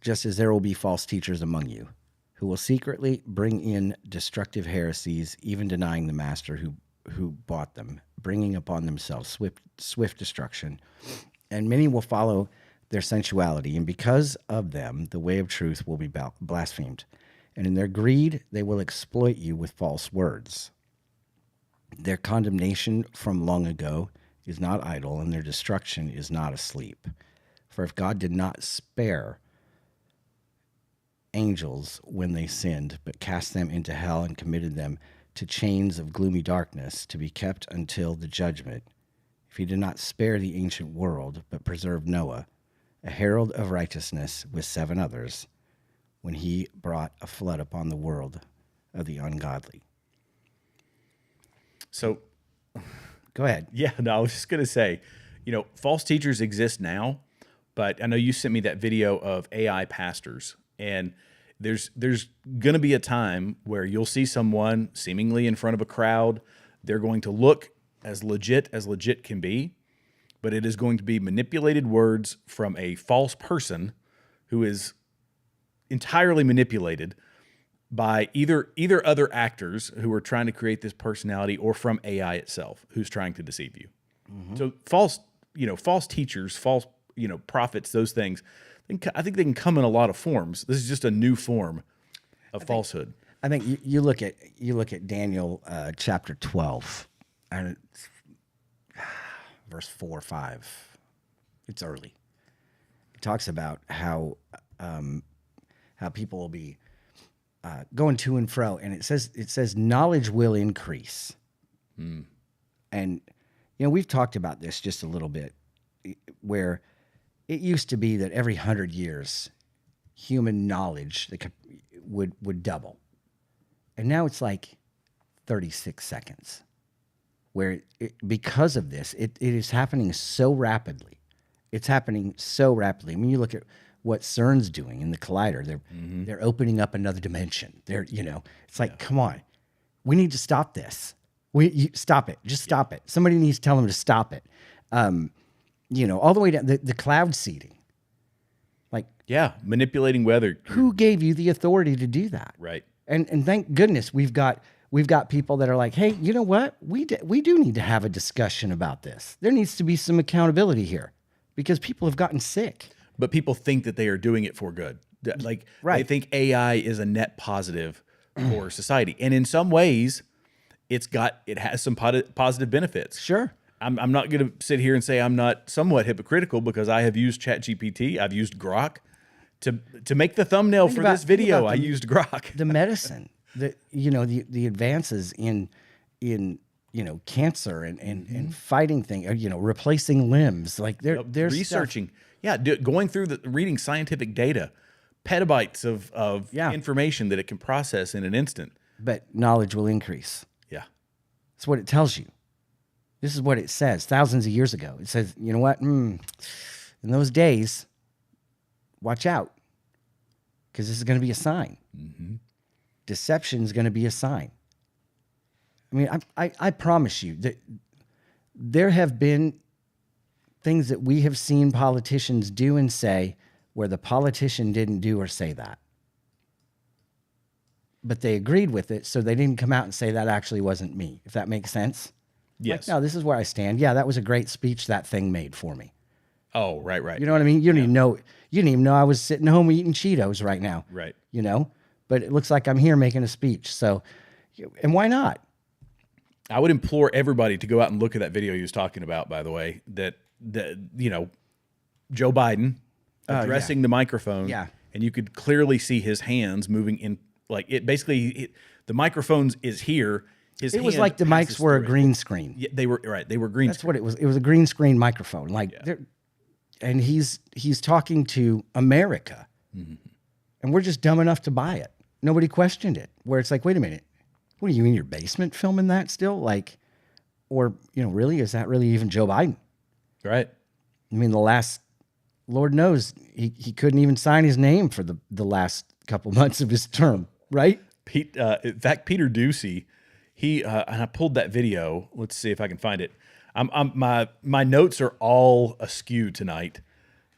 just as there will be false teachers among you, who will secretly bring in destructive heresies, even denying the master who bought them, bringing upon themselves swift destruction. And many will follow their sensuality, and because of them, the way of truth will be blasphemed. And in their greed, they will exploit you with false words. Their condemnation from long ago is not idle, and their destruction is not asleep. For if God did not spare angels when they sinned, but cast them into hell and committed them to chains of gloomy darkness to be kept until the judgment, if he did not spare the ancient world, but preserved Noah, a herald of righteousness with 7 others, when he brought a flood upon the world of the ungodly. So, go ahead. Yeah, no, I was just going to say, false teachers exist now, but I know you sent me that video of AI pastors, and there's going to be a time where you'll see someone seemingly in front of a crowd. They're going to look as legit can be, but it is going to be manipulated words from a false person who is entirely manipulated by either other actors who are trying to create this personality or from AI itself who's trying to deceive you. Mm-hmm. So false teachers, false, prophets, those things, I think they can come in a lot of forms. This is just a new form of falsehood. I think you look at Daniel chapter 12 and verse 4 or 5. It's early. It talks about how people will be going to and fro, and it says knowledge will increase. And we've talked about this just a little bit, where it used to be that every 100 years human knowledge would double, and now it's like 36 seconds, where because of this it is happening so rapidly. It's happening so rapidly. I mean, you look at what CERN's doing in the collider. They're opening up another dimension. It's like, come on, we need to stop this. Stop it. Just stop it. Somebody needs to tell them to stop it. All the way down the cloud seeding. Like, yeah, manipulating weather. Who gave you the authority to do that? Right. And thank goodness we've got people that are like, hey, you know what? We do need to have a discussion about this. There needs to be some accountability here because people have gotten sick. But people think that they are doing it for good. Like, they think AI is a net positive for society. And in some ways, it has some positive benefits. Sure. I'm not going to sit here and say I'm not somewhat hypocritical because I have used ChatGPT. I've used Grok to make the thumbnail for this video. I used Grok. The medicine, the advances in cancer and fighting things, replacing limbs, like they're researching. Going through reading scientific data, petabytes of information that it can process in an instant. But knowledge will increase. Yeah. That's what it tells you. This is what it says thousands of years ago. It says, you know what? In those days, watch out, because this is going to be a sign. Mm-hmm. Deception is going to be a sign. I mean, I promise you that there have been things that we have seen politicians do and say where the politician didn't do or say that. But they agreed with it, so they didn't come out and say that actually wasn't me, if that makes sense. Yes. Like, no, this is where I stand. Yeah, that was a great speech that thing made for me. Oh, right. You know what I mean? You didn't even know I was sitting home eating Cheetos right now. Right. But it looks like I'm here making a speech. So, and why not? I would implore everybody to go out and look at that video he was talking about, by the way, that Joe Biden addressing the microphone. Yeah. And you could clearly see his hands moving in, like it basically, the microphones is here. It was like the mics were a green screen. Yeah, they were right. They were green. That's what it was. It was a green screen microphone. Like, and he's talking to America, and we're just dumb enough to buy it. Nobody questioned it. Where it's like, wait a minute, what are you in your basement filming that still? Like, or really, is that really even Joe Biden? Right. I mean, the last, Lord knows, he couldn't even sign his name for the last couple months of his term. Right. In fact, Peter Ducey. And I pulled that video. Let's see if I can find it. My notes are all askew tonight.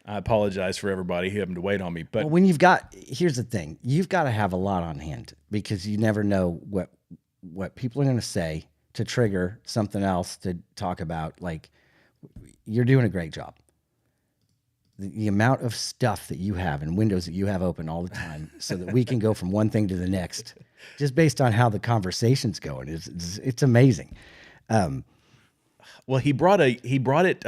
I apologize for everybody who having to wait on me. But when here's the thing, you've got to have a lot on hand because you never know what people are going to say to trigger something else to talk about. Like, you're doing a great job. The amount of stuff that you have and windows that you have open all the time so that we can go from one thing to the next, just based on how the conversation's going, it's amazing. Well, he brought it,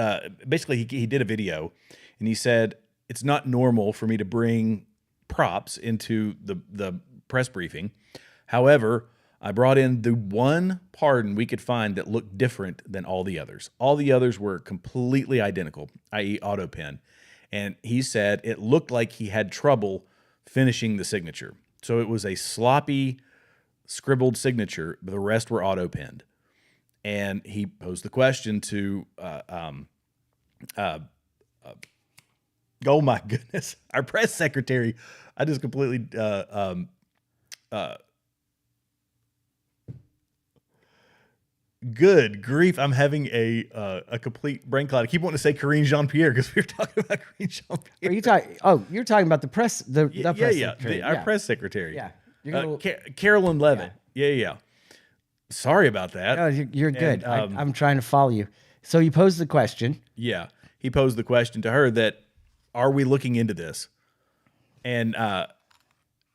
basically he did a video and he said, it's not normal for me to bring props into the press briefing. However, I brought in the one pardon we could find that looked different than all the others. All the others were completely identical, i.e. auto pen. And he said it looked like he had trouble finishing the signature. So it was a sloppy, scribbled signature, but the rest were auto-penned. And he posed the question to, oh my goodness, our press secretary. I just completely, good grief, I'm having a complete brain cloud. I keep wanting to say Karine Jean-Pierre because we were talking about Karine Jean-Pierre. You're talking about the press, the press secretary. Our press secretary. Yeah. Carolyn Levitt. Yeah. Sorry about that. No, you're good. I'm trying to follow you. So you posed the question. Yeah. He posed the question to her that, are we looking into this? And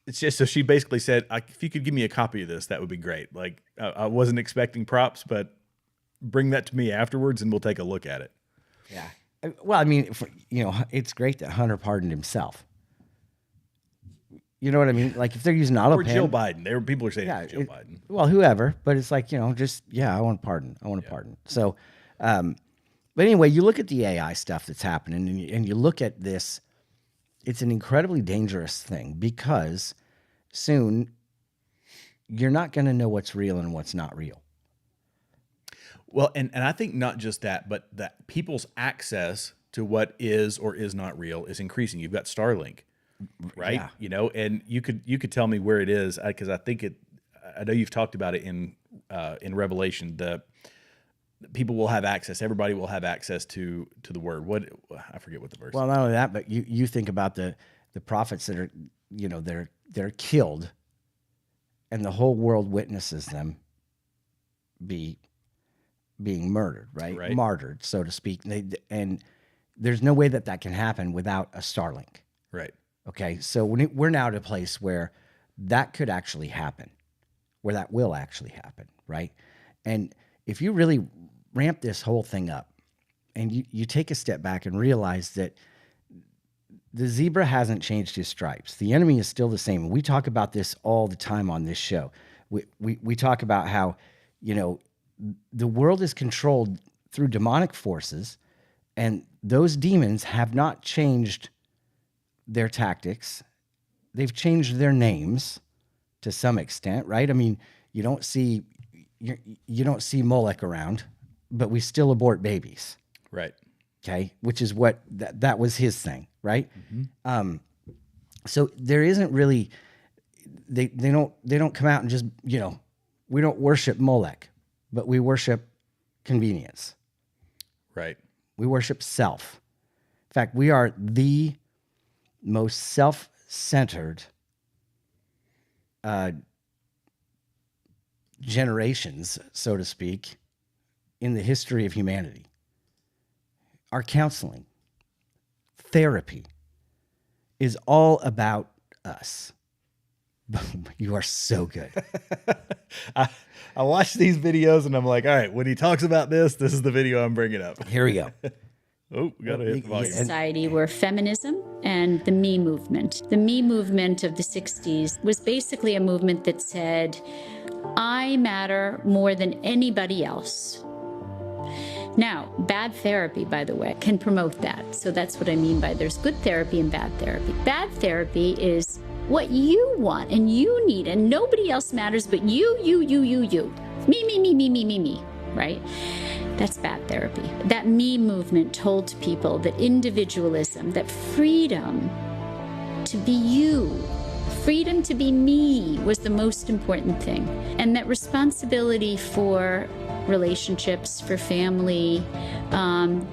it's just, so she basically said, if you could give me a copy of this, that would be great. Like, I wasn't expecting props, but bring that to me afterwards and we'll take a look at it. Yeah. Well, I mean, it's great that Hunter pardoned himself. You know what I mean? Like, if they're using auto Or pen, Jill Biden. People are saying Jill Biden. Well, whoever, but it's like, I want to pardon. I want to pardon. So, but anyway, you look at the AI stuff that's happening and you look at this, it's an incredibly dangerous thing because soon you're not going to know what's real and what's not real. Well, and I think not just that, but that people's access to what is or is not real is increasing. You've got Starlink, right? Yeah. And you could tell me where it is because I know you've talked about it in Revelation. The people will have access. Everybody will have access to the word. I forget what the verse. Well, not only that, but you think about the prophets that are, they're killed, and the whole world witnesses them being murdered, right? Martyred, so to speak. And there's no way that can happen without a Starlink. Right. Okay. So we're now at a place where that could actually happen, where that will actually happen. Right. And if you really ramp this whole thing up and you take a step back and realize that the zebra hasn't changed his stripes. The enemy is still the same. We talk about this all the time on this show. We talk about how, the world is controlled through demonic forces, and those demons have not changed their tactics. They've changed their names to some extent, right? I mean, you don't see Molech around, but we still abort babies. Right. Okay. Which is what that was his thing. Right. Mm-hmm. So there isn't really, they don't come out and just, we don't worship Molech, but we worship convenience. Right. We worship self. In fact, we are the most self-centered generations, so to speak, in the history of humanity. Our counseling, therapy is all about us. You are so good. I watch these videos and I'm like, all right, when he talks about this is the video I'm bringing up. Here we go. Oh, we gotta hit the volume. Society were feminism and the Me Movement. The Me Movement of the 60s was basically a movement that said, I matter more than anybody else. Now, bad therapy, by the way, can promote that. So that's what I mean by there's good therapy and bad therapy. Bad therapy is what you want and you need, and nobody else matters but you. Me, right? That's bad therapy. That Me Movement told people that individualism, that freedom to be you, freedom to be me was the most important thing. And that responsibility for relationships, for family,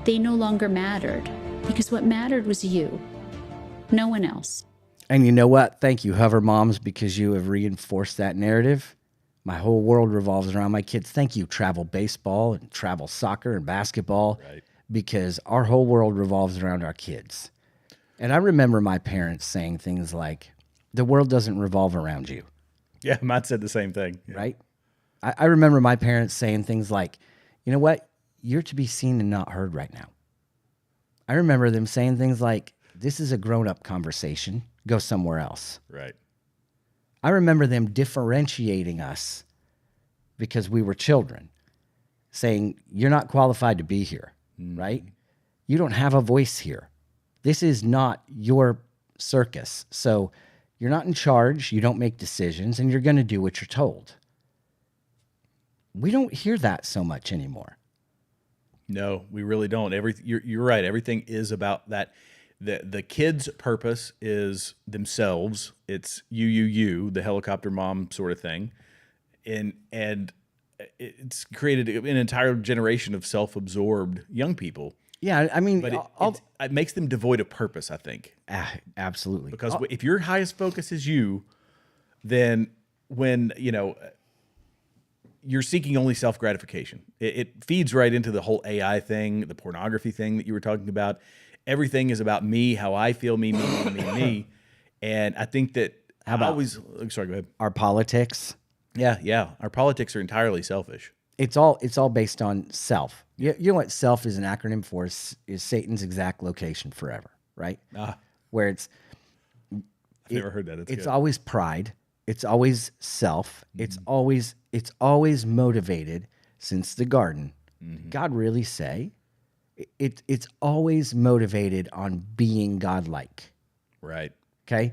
they no longer mattered because what mattered was you, no one else. And you know what? Thank you, Hover Moms, because you have reinforced that narrative. My whole world revolves around my kids. Thank you, travel baseball and travel soccer and basketball, because our whole world revolves around our kids. And I remember my parents saying things like, the world doesn't revolve around you. Yeah, mine said the same thing. Yeah. Right? I remember my parents saying things like, you know what? You're to be seen and not heard right now. I remember them saying things like, this is a grown-up conversation. Go somewhere else. Right. I remember them differentiating us because we were children, saying, you're not qualified to be here, right? You don't have a voice here. This is not your circus. So you're not in charge, you don't make decisions, and you're going to do what you're told. We don't hear that so much anymore. No, we really don't. You're right. Everything is about that. The kids' purpose is themselves. It's you, the helicopter mom sort of thing. And it's created an entire generation of self-absorbed young people. Yeah, I mean, but it makes them devoid of purpose, I think. Absolutely. Because if your highest focus is you, then when, you're seeking only self-gratification. It feeds right into the whole AI thing, the pornography thing that you were talking about. Everything is about me, how I feel, me. And I think that sorry, go ahead. Our politics. Yeah. Our politics are entirely selfish. It's all based on self. You know what self is an acronym for is Satan's exact location forever, right? Where I've never heard that. It's always pride. It's always self. It's always motivated since the garden. Did God really say? It's always motivated on being godlike. Right. Okay.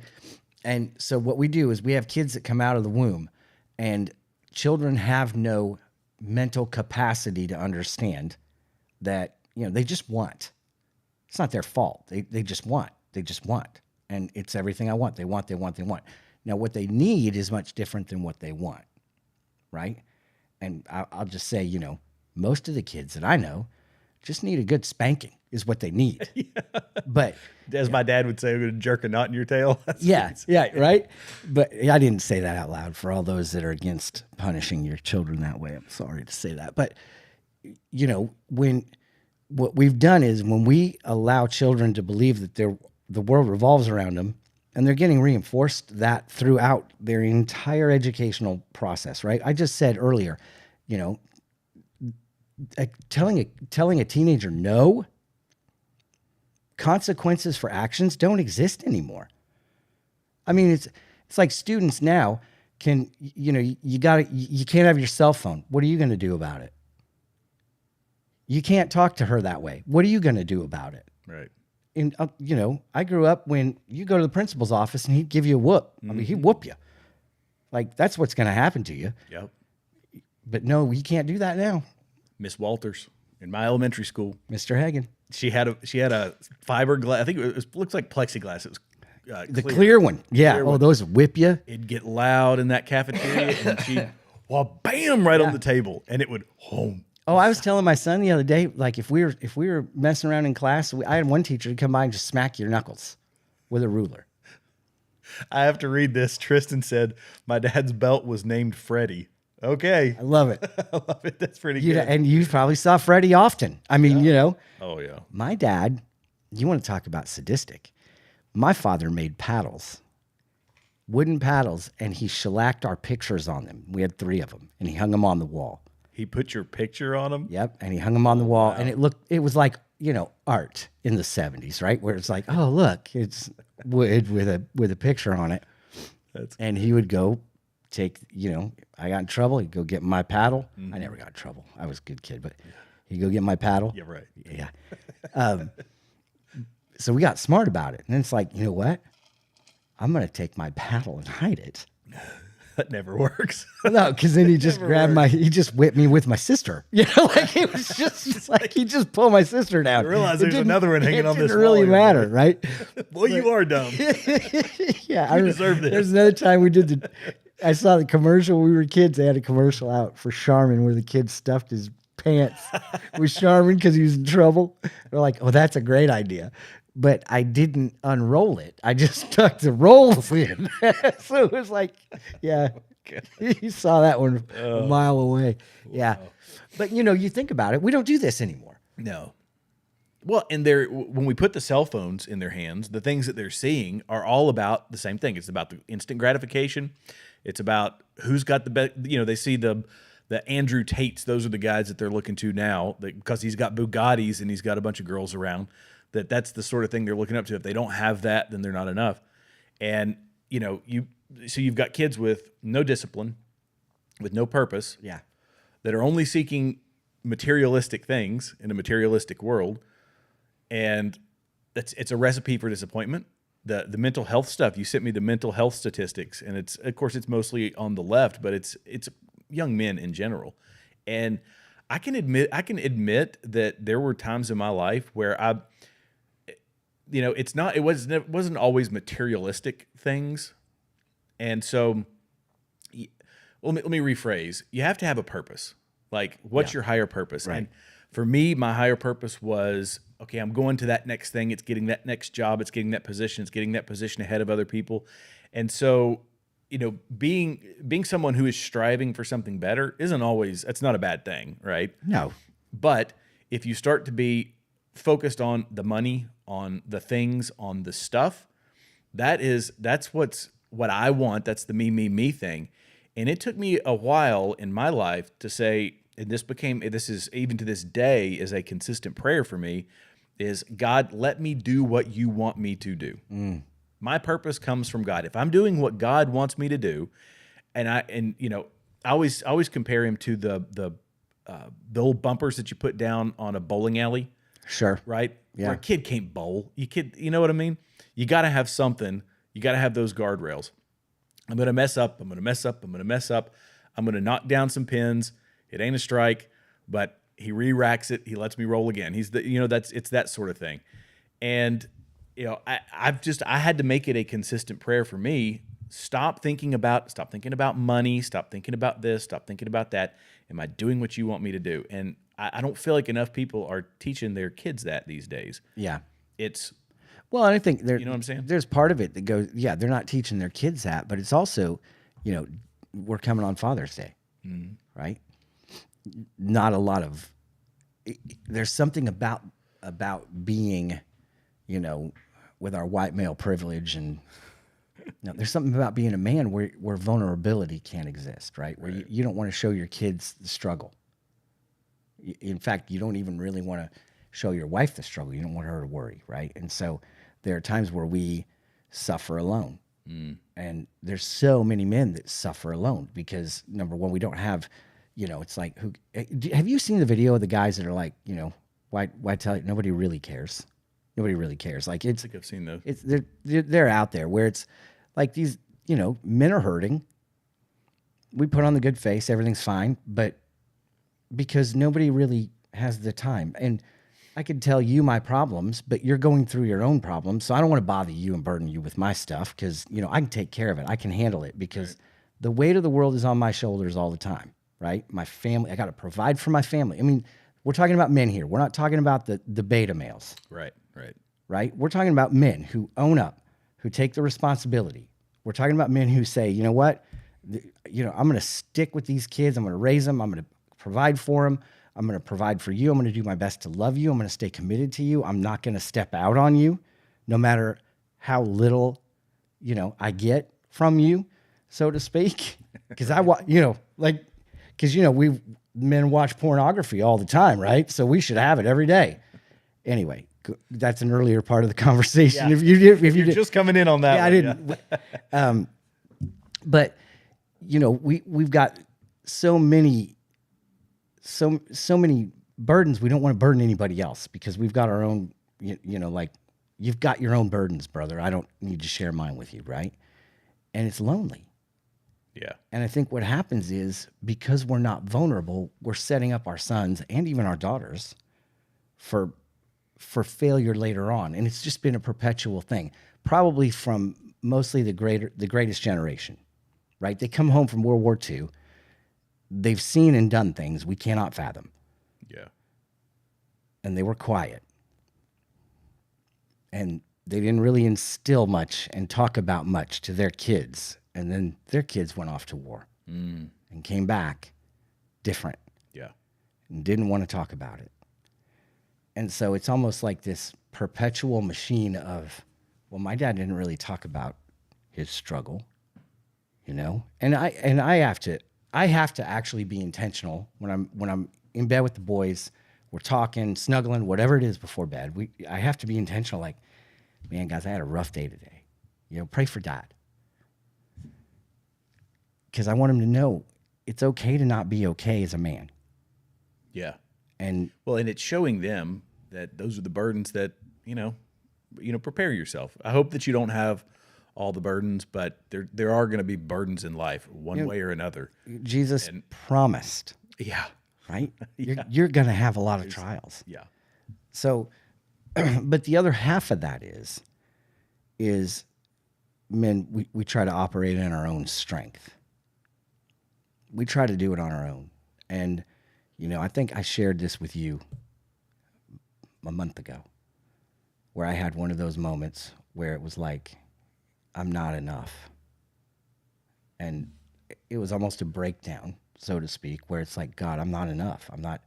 And so what we do is we have kids that come out of the womb, and children have no mental capacity to understand that, they just want. It's not their fault. They just want. And it's everything I want. They want. Now, what they need is much different than what they want. Right. And I'll just say, most of the kids that I know just need a good spanking is what they need. But as my dad would say, I'm going to jerk a knot in your tail. Yeah, right? But I didn't say that out loud for all those that are against punishing your children that way. I'm sorry to say that. But, when what we've done is when we allow children to believe that the world revolves around them, and they're getting reinforced that throughout their entire educational process, right? I just said earlier, telling a teenager no, consequences for actions don't exist anymore. I mean, it's like students now you can't have your cell phone. What are you going to do about it? You can't talk to her that way. What are you going to do about it? Right. And I grew up when you go to the principal's office and he'd give you a whoop. I mean, he'd whoop you. Like, that's what's going to happen to you. Yep. But no, you can't do that now. Miss Walters in my elementary school. Mr. Hagen. She had a fiberglass. I think it looks like plexiglass. It was the clear one. Yeah. Clear one. Those whip you. It'd get loud in that cafeteria, and she'd bam right on the table, and it would home. Oh, I was telling my son the other day, like if we were messing around in class, I had one teacher to come by and just smack your knuckles with a ruler. I have to read this. Tristan said, my dad's belt was named Freddie. Okay. I love it. I love it. That's pretty good. And you probably saw Freddie often. I mean, Oh, yeah. My dad, you want to talk about sadistic. My father made paddles wooden paddles, and he shellacked our pictures on them. We had 3 of them, and he hung them on the wall. He put your picture on them? Yep, and he hung them on the wall, and it was like, art in the 70s, right? Where it's like, oh, look, it's wood with a picture on it. And he would go take, I got in trouble. He'd go get my paddle. I never got in trouble. I was a good kid, but he'd go get my paddle. Yeah, right. Yeah. So we got smart about it. And it's like, you know what? I'm going to take my paddle and hide it. That never works. No, because then he just he just whipped me with my sister. Like it was just like he just pulled my sister down. I realize there's another one hanging on this wall. It didn't really matter, right? Well, you are dumb. Yeah, you deserve this. There's another time I saw the commercial when we were kids. They had a commercial out for Charmin where the kid stuffed his pants with Charmin because he was in trouble. They're like, oh, that's a great idea. But I didn't unroll it. I just stuck the rolls in. So it was like, yeah, you saw that one a mile away. Wow. Yeah. But, you think about it. We don't do this anymore. No. Well, and when we put the cell phones in their hands, the things that they're seeing are all about the same thing. It's about the instant gratification. It's about who's got the best. They see the Andrew Tates. Those are the guys that they're looking to now because he's got Bugattis and he's got a bunch of girls around. That's the sort of thing they're looking up to. If they don't have that, then they're not enough. And, you've got kids with no discipline, with no purpose. Yeah. That are only seeking materialistic things in a materialistic world. And it's a recipe for disappointment. The mental health stuff, you sent me the mental health statistics, and of course it's mostly on the left, but it's young men in general. And I can admit that there were times in my life where it wasn't always materialistic things. And so let me rephrase. You have to have a purpose. Like, what's your higher purpose? Right. And for me, my higher purpose was, okay, I'm going to that next thing. It's getting that next job. It's getting that position. It's getting that position ahead of other people. And so, being someone who is striving for something better that's not a bad thing, right? No. But if you start to be focused on the money, on the things, on the stuff, that's what I want. That's the me thing. And it took me a while in my life to say, and this is even to this day is a consistent prayer for me, is God, let me do what you want me to do. My purpose comes from God. If I'm doing what God wants me to do, I always compare him to the old bumpers that you put down on a bowling alley. Sure. Right? Yeah. Where a kid can't bowl. You know what I mean? You got to have something. You got to have those guardrails. I'm going to mess up. I'm going to mess up. I'm going to mess up. I'm going to knock down some pins. It ain't a strike, but he re-racks it. He lets me roll again. It's that sort of thing. And, I had to make it a consistent prayer for me. Stop thinking about money. Stop thinking about this. Stop thinking about that. Am I doing what you want me to do? And I don't feel like enough people are teaching their kids that these days. Yeah. Well, I think you know what I'm saying? There's part of it that goes, yeah, they're not teaching their kids that, but it's also, we're coming on Father's Day, right? Not a lot of, there's something about being, with our white male privilege and there's something about being a man where vulnerability can't exist, right? Where you don't want to show your kids the struggle. In fact, you don't even really want to show your wife the struggle. You don't want her to worry, right? And so there are times where we suffer alone. And there's so many men that suffer alone because, number one, we don't have, it's like, have you seen the video of the guys that are like, why tell you? Nobody really cares. Nobody really cares. Like, I think I've seen those. They're out there where it's like these, men are hurting. We put on the good face. Everything's fine. But because nobody really has the time. And I could tell you my problems, but you're going through your own problems. So I don't want to bother you and burden you with my stuff because, I can take care of it. I can handle it because the weight of the world is on my shoulders all the time, right? My family, I got to provide for my family. I mean, we're talking about men here. We're not talking about the beta males. Right? We're talking about men who own up, who take the responsibility. We're talking about men who say, you know what? I'm going to stick with these kids. I'm going to raise them. I'm going to provide for them. I'm going to provide for you. I'm going to do my best to love you. I'm going to stay committed to you. I'm not going to step out on you no matter how little, I get from you, so to speak. Because we men watch pornography all the time, right? So we should have it every day. Anyway, that's an earlier part of the conversation. Yeah. If you're just coming in on that, I didn't. Yeah. But we've got so many burdens. We don't want to burden anybody else because we've got our own. Like you've got your own burdens, brother. I don't need to share mine with you, right? And it's lonely. Yeah. And I think what happens is because we're not vulnerable, we're setting up our sons and even our daughters for failure later on. And it's just been a perpetual thing, probably from mostly the greatest generation, right? They come home from World War II. They've seen and done things we cannot fathom. Yeah. And they were quiet. And they didn't really instill much and talk about much to their kids. And then their kids went off to war and came back different. Yeah. And didn't want to talk about it. And so it's almost like this perpetual machine of, well, my dad didn't really talk about his struggle, And I have to actually be intentional when I'm in bed with the boys, we're talking, snuggling, whatever it is before bed. I have to be intentional. Like, man, guys, I had a rough day today. Pray for Dad. Because I want him to know it's okay to not be okay as a man. Yeah. And it's showing them that those are the burdens that, prepare yourself. I hope that you don't have all the burdens, but there are going to be burdens in life one way or another. Jesus promised. Yeah. Right? You're going to have a lot of trials. Yeah. So, but the other half of that is men, we try to operate in our own strength. We try to do it on our own. And, I think I shared this with you a month ago where I had one of those moments where it was like, I'm not enough. And it was almost a breakdown, so to speak, where it's like, God, I'm not enough. I'm not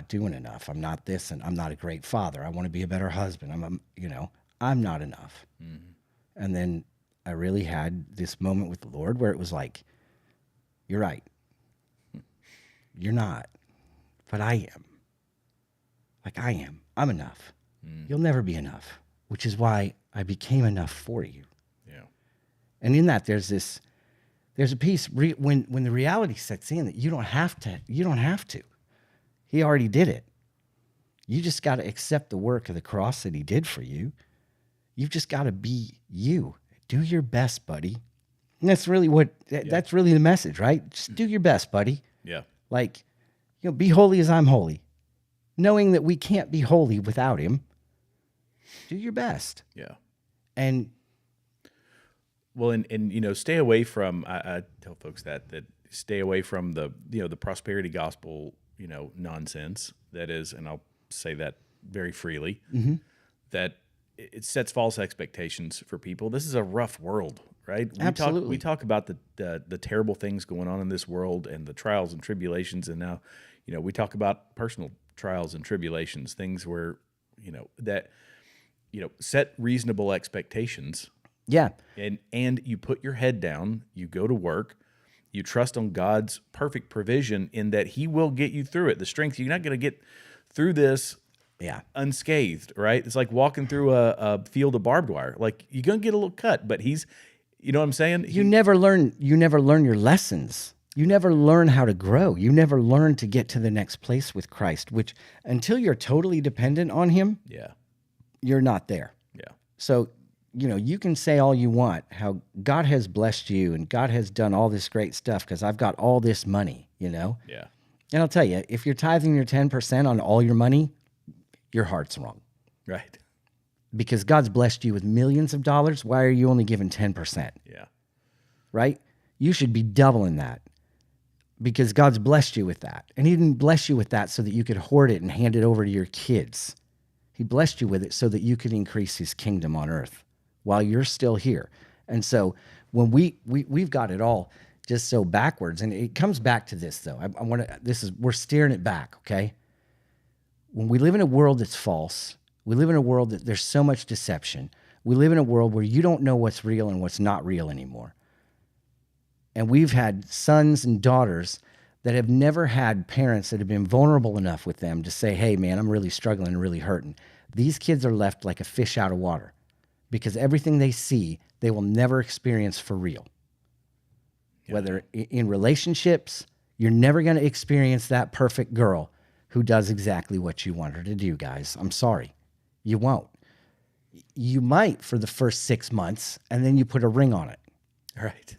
doing enough. I'm not this, and I'm not a great father. I want to be a better husband. I'm not enough. Mm-hmm. And then I really had this moment with the Lord where it was like, you're right. You're not, but I am. Like I am. I'm enough. You'll never be enough, which is why I became enough for you. Yeah. And in that, there's a piece when the reality sets in that you don't have to. He already did it. You just got to accept the work of the cross that he did for you. You've just got to be you. Do your best, buddy. And that's really that's really the message, right? Just do your best, buddy. Yeah. Like, be holy as I'm holy. Knowing that we can't be holy without him. Do your best. Yeah. And stay away from, I tell folks that stay away from the prosperity gospel, nonsense that is, and I'll say that very freely, that it sets false expectations for people. This is a rough world, right? Absolutely. We talk about the terrible things going on in this world and the trials and tribulations. And now, we talk about personal trials and tribulations, things where, set reasonable expectations. Yeah. And you put your head down, you go to work, you trust on God's perfect provision in that he will get you through it. The strength, you're not going to get through this unscathed, right? It's like walking through a field of barbed wire. Like you're going to get a little cut, but you know what I'm saying? You never learn your lessons. You never learn how to grow. You never learn to get to the next place with Christ, which until you're totally dependent on him, you're not there. Yeah. So, you can say all you want, how God has blessed you and God has done all this great stuff because I've got all this money, Yeah. And I'll tell you, if you're tithing your 10% on all your money, your heart's wrong. Right. Because God's blessed you with millions of dollars. Why are you only giving 10%? Yeah. Right? You should be doubling that because God's blessed you with that. And he didn't bless you with that so that you could hoard it and hand it over to your kids. He blessed you with it so that you could increase his kingdom on earth while you're still here. And so when we've got it all just so backwards, and it comes back to this though. We're steering it back, okay? When we live in a world that's false, we live in a world that there's so much deception. We live in a world where you don't know what's real and what's not real anymore. And we've had sons and daughters that have never had parents that have been vulnerable enough with them to say, hey, man, I'm really struggling and really hurting. These kids are left like a fish out of water because everything they see, they will never experience for real. Yeah. Whether in relationships, you're never going to experience that perfect girl who does exactly what you want her to do, guys. I'm sorry. You won't. You might for the first 6 months, and then you put a ring on it. Right.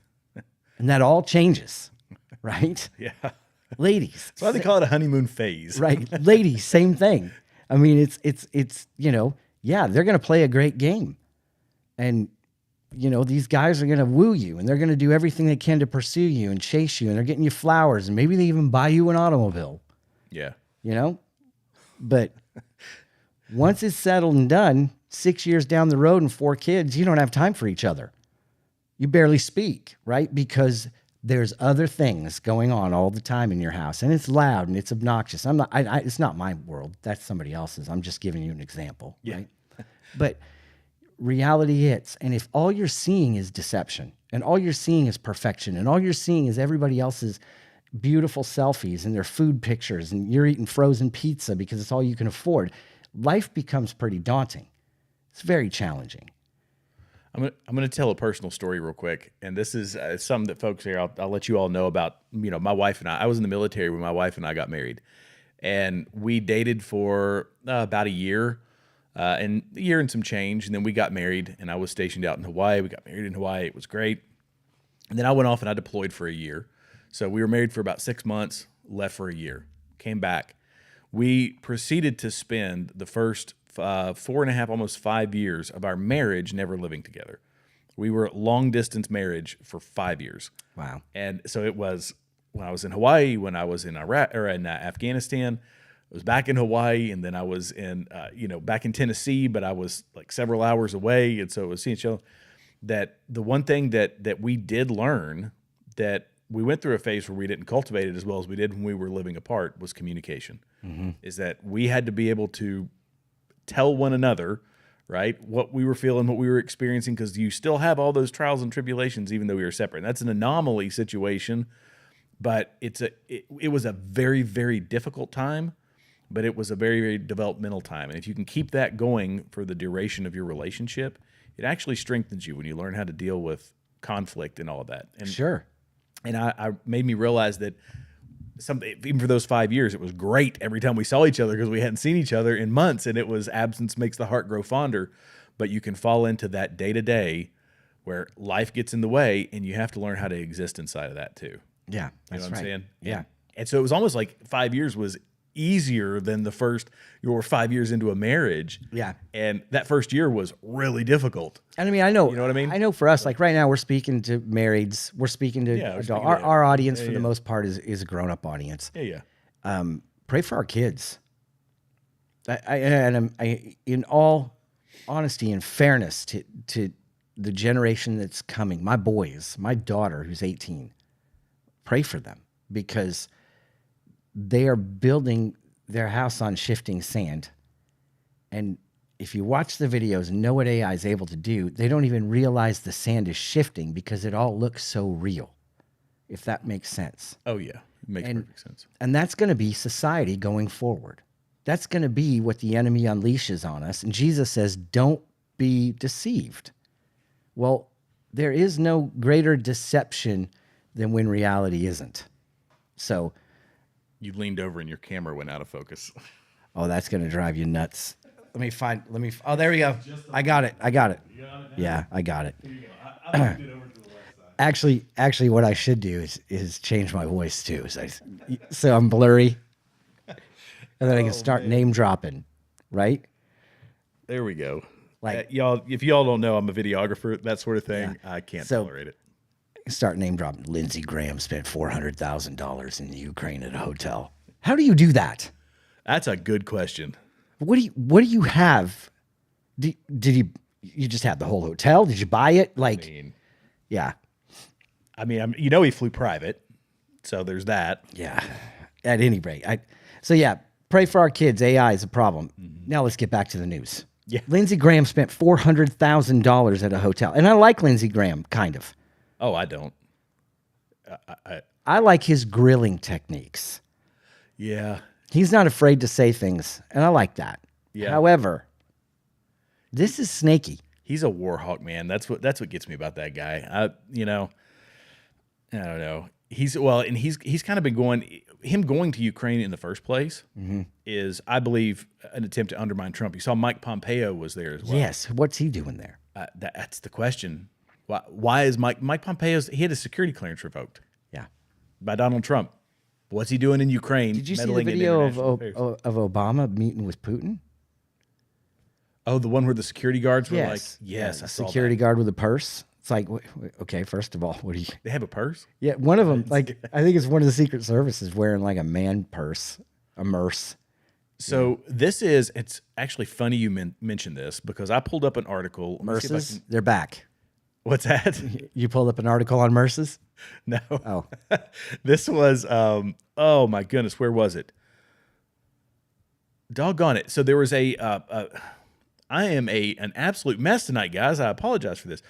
And that all changes, right? Yeah. Ladies. That's why they call it a honeymoon phase. Right. Ladies, same thing. I mean, it's yeah, they're going to play a great game. And, these guys are going to woo you, and they're going to do everything they can to pursue you and chase you, and they're getting you flowers, and maybe they even buy you an automobile. Yeah. But once it's settled and done, 6 years down the road and 4 kids, you don't have time for each other. You barely speak, right? Because there's other things going on all the time in your house, and it's loud and it's obnoxious. It's not my world. That's somebody else's. I'm just giving you an example, right? But reality hits, and if all you're seeing is deception, and all you're seeing is perfection, and all you're seeing is everybody else's beautiful selfies and their food pictures, and you're eating frozen pizza because it's all you can afford, life becomes pretty daunting. It's very challenging. I'm going to tell a personal story real quick, and this is something that folks here, I'll let you all know about. My wife and I was in the military when my wife and I got married, and we dated for about a year, and a year and some change, and then we got married, and I was stationed out in Hawaii. We got married in Hawaii. It was great. And then I went off and I deployed for a year. So we were married for about 6 months, left for a year, came back. We proceeded to spend the first 4.5, almost 5 years of our marriage never living together. We were long distance marriage for 5 years. Wow. And so it was when I was in Hawaii, when I was in Iraq or in Afghanistan, I was back in Hawaii, and then I was in, back in Tennessee, but I was like several hours away. And so it was seeing each other. That the one thing that we did learn, that we went through a phase where we didn't cultivate it as well as we did when we were living apart, was communication. Mm-hmm. Is that we had to be able to tell one another, right, what we were feeling, what we were experiencing, because you still have all those trials and tribulations, even though we were separate. And that's an anomaly situation, but it was a very, very difficult time, but it was a very, very developmental time. And if you can keep that going for the duration of your relationship, it actually strengthens you when you learn how to deal with conflict and all of that. And, sure. And I made me realize that even for those 5 years, it was great every time we saw each other because we hadn't seen each other in months, and it was absence makes the heart grow fonder. But you can fall into that day-to-day where life gets in the way, and you have to learn how to exist inside of that too. Yeah, that's right. I'm saying? Yeah. And so it was almost like 5 years was easier than the first, you were 5 years into a marriage. Yeah. And that first year was really difficult. And I mean, I know, you know what I mean? I know for us, like right now we're speaking to marrieds, we're speaking to adult. Our audience for the most part is a grown-up audience. Yeah. Pray for our kids. I in all honesty and fairness to the generation that's coming, my boys, my daughter who's 18, pray for them because they are building their house on shifting sand. And if you watch the videos and know what AI is able to do, they don't even realize the sand is shifting because it all looks so real, if that makes sense. Oh, yeah. It makes perfect sense. And that's going to be society going forward. That's going to be what the enemy unleashes on us. And Jesus says, don't be deceived. Well, there is no greater deception than when reality isn't. So you leaned over and your camera went out of focus. Oh, that's going to drive you nuts. Oh, there we go. I got it. You got it now? Yeah, I got it. Here you go. I moved it over to the left side. Actually, what I should do is change my voice too. So I'm blurry. And then I can start name dropping, right? There we go. Like y'all, if y'all don't know, I'm a videographer, that sort of thing. Yeah. I can't tolerate it. Start name dropping. Lindsey Graham spent $400,000 in the Ukraine at a hotel. How do you do that? That's a good question. What do you have? Did you just have the whole hotel? Did you buy it? Yeah. I mean, he flew private, so there's that. Yeah. At any rate, pray for our kids. AI is a problem. Mm-hmm. Now let's get back to the news. Yeah. Lindsey Graham spent $400,000 at a hotel. And I like Lindsey Graham, kind of. Oh, I don't. I like his grilling techniques. Yeah. He's not afraid to say things, and I like that. Yeah. However, this is snaky. He's a war hawk, man. That's what gets me about that guy. I don't know. He's kind of been going to Ukraine in the first place is, I believe, an attempt to undermine Trump. You saw Mike Pompeo was there as well. Yes. What's he doing there? That's the question. Why is Mike Pompeo's, he had his security clearance revoked. Yeah. By Donald Trump. What's he doing in Ukraine? Did you see the video of Obama meeting with Putin? Oh, the one where the security guards were yes. like, yes, yeah, I saw security that. guard with a purse. It's like, okay, first of all, what do you... They have a purse? Yeah, one of them, like, I think it's one of the Secret Services wearing like a man purse, a merce. So it's actually funny you mentioned this because I pulled up an article. Merces, they're back. What's that? You pulled up an article on merces? No. Oh. This was, oh my goodness, where was it? Doggone it. So there was I am an absolute mess tonight, guys. I apologize for this.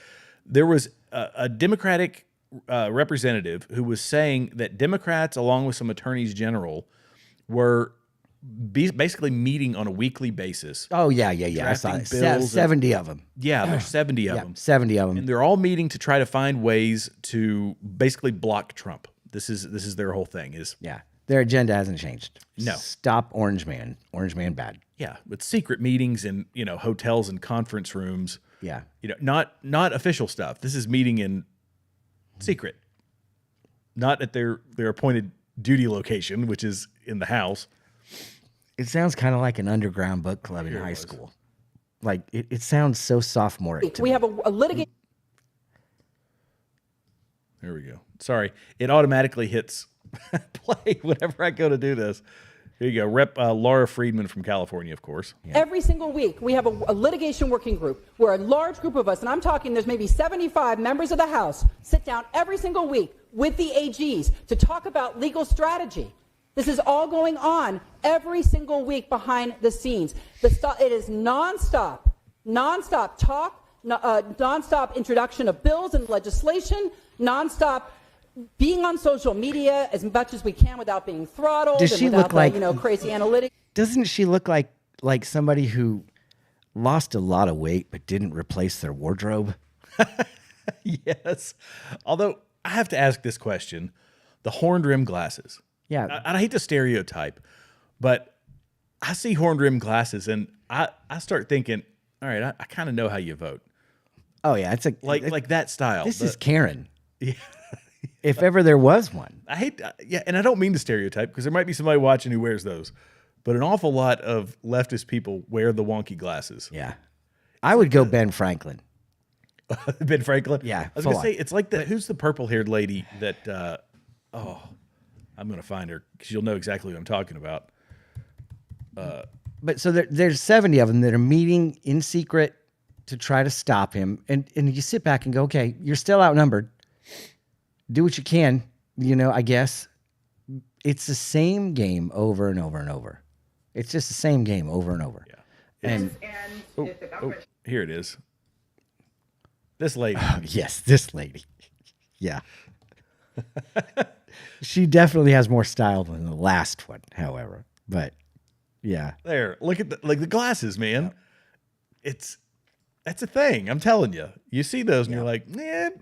There was a Democratic representative who was saying that Democrats, along with some attorneys general, were basically meeting on a weekly basis. Oh, yeah. I saw it. 70 of them. Yeah, there's 70 of them. 70 of them. And they're all meeting to try to find ways to basically block Trump. This is their whole thing is. Yeah. Their agenda hasn't changed. No. Stop Orange Man. Orange Man bad. Yeah, with secret meetings in, hotels and conference rooms. Yeah. Not official stuff. This is meeting in secret. Not at their appointed duty location, which is in the house. It sounds kind of like an underground book club in high school. Like, it sounds so sophomoric to we me. have a litigation. There we go. Sorry. It automatically hits play whenever I go to do this. Here you go. Rep Laura Friedman from California, of course. Yeah. Every single week, we have a litigation working group where a large group of us, and I'm talking there's maybe 75 members of the House, sit down every single week with the AGs to talk about legal strategy. This is all going on every single week behind the scenes. It is nonstop talk, nonstop introduction of bills and legislation, nonstop being on social media as much as we can without being throttled. Does she and without look like crazy analytics? Doesn't she look like somebody who lost a lot of weight but didn't replace their wardrobe? Yes. Although I have to ask this question: the horned rim glasses. Yeah. I hate to stereotype, but I see horned rim glasses and I start thinking, all right, I kind of know how you vote. Oh yeah, it's like that style. This is Karen. Yeah. If ever there was one. And I don't mean to stereotype because there might be somebody watching who wears those, but an awful lot of leftist people wear the wonky glasses. Yeah. I would go Ben Franklin. Ben Franklin? Yeah. I was going to say, it's like who's the purple-haired lady that, I'm going to find her because you'll know exactly what I'm talking about. But so there's 70 of them that are meeting in secret to try to stop him. And you sit back and go, okay, you're still outnumbered. Do what you can, I guess. It's the same game over and over and over. It's just the same game over and over. Yeah. And here it is. This lady. Yes, this lady. Yeah. She definitely has more style than the last one, however. But yeah. There. Look at the glasses, man. Yeah. That's a thing. I'm telling you. You see those and you're like,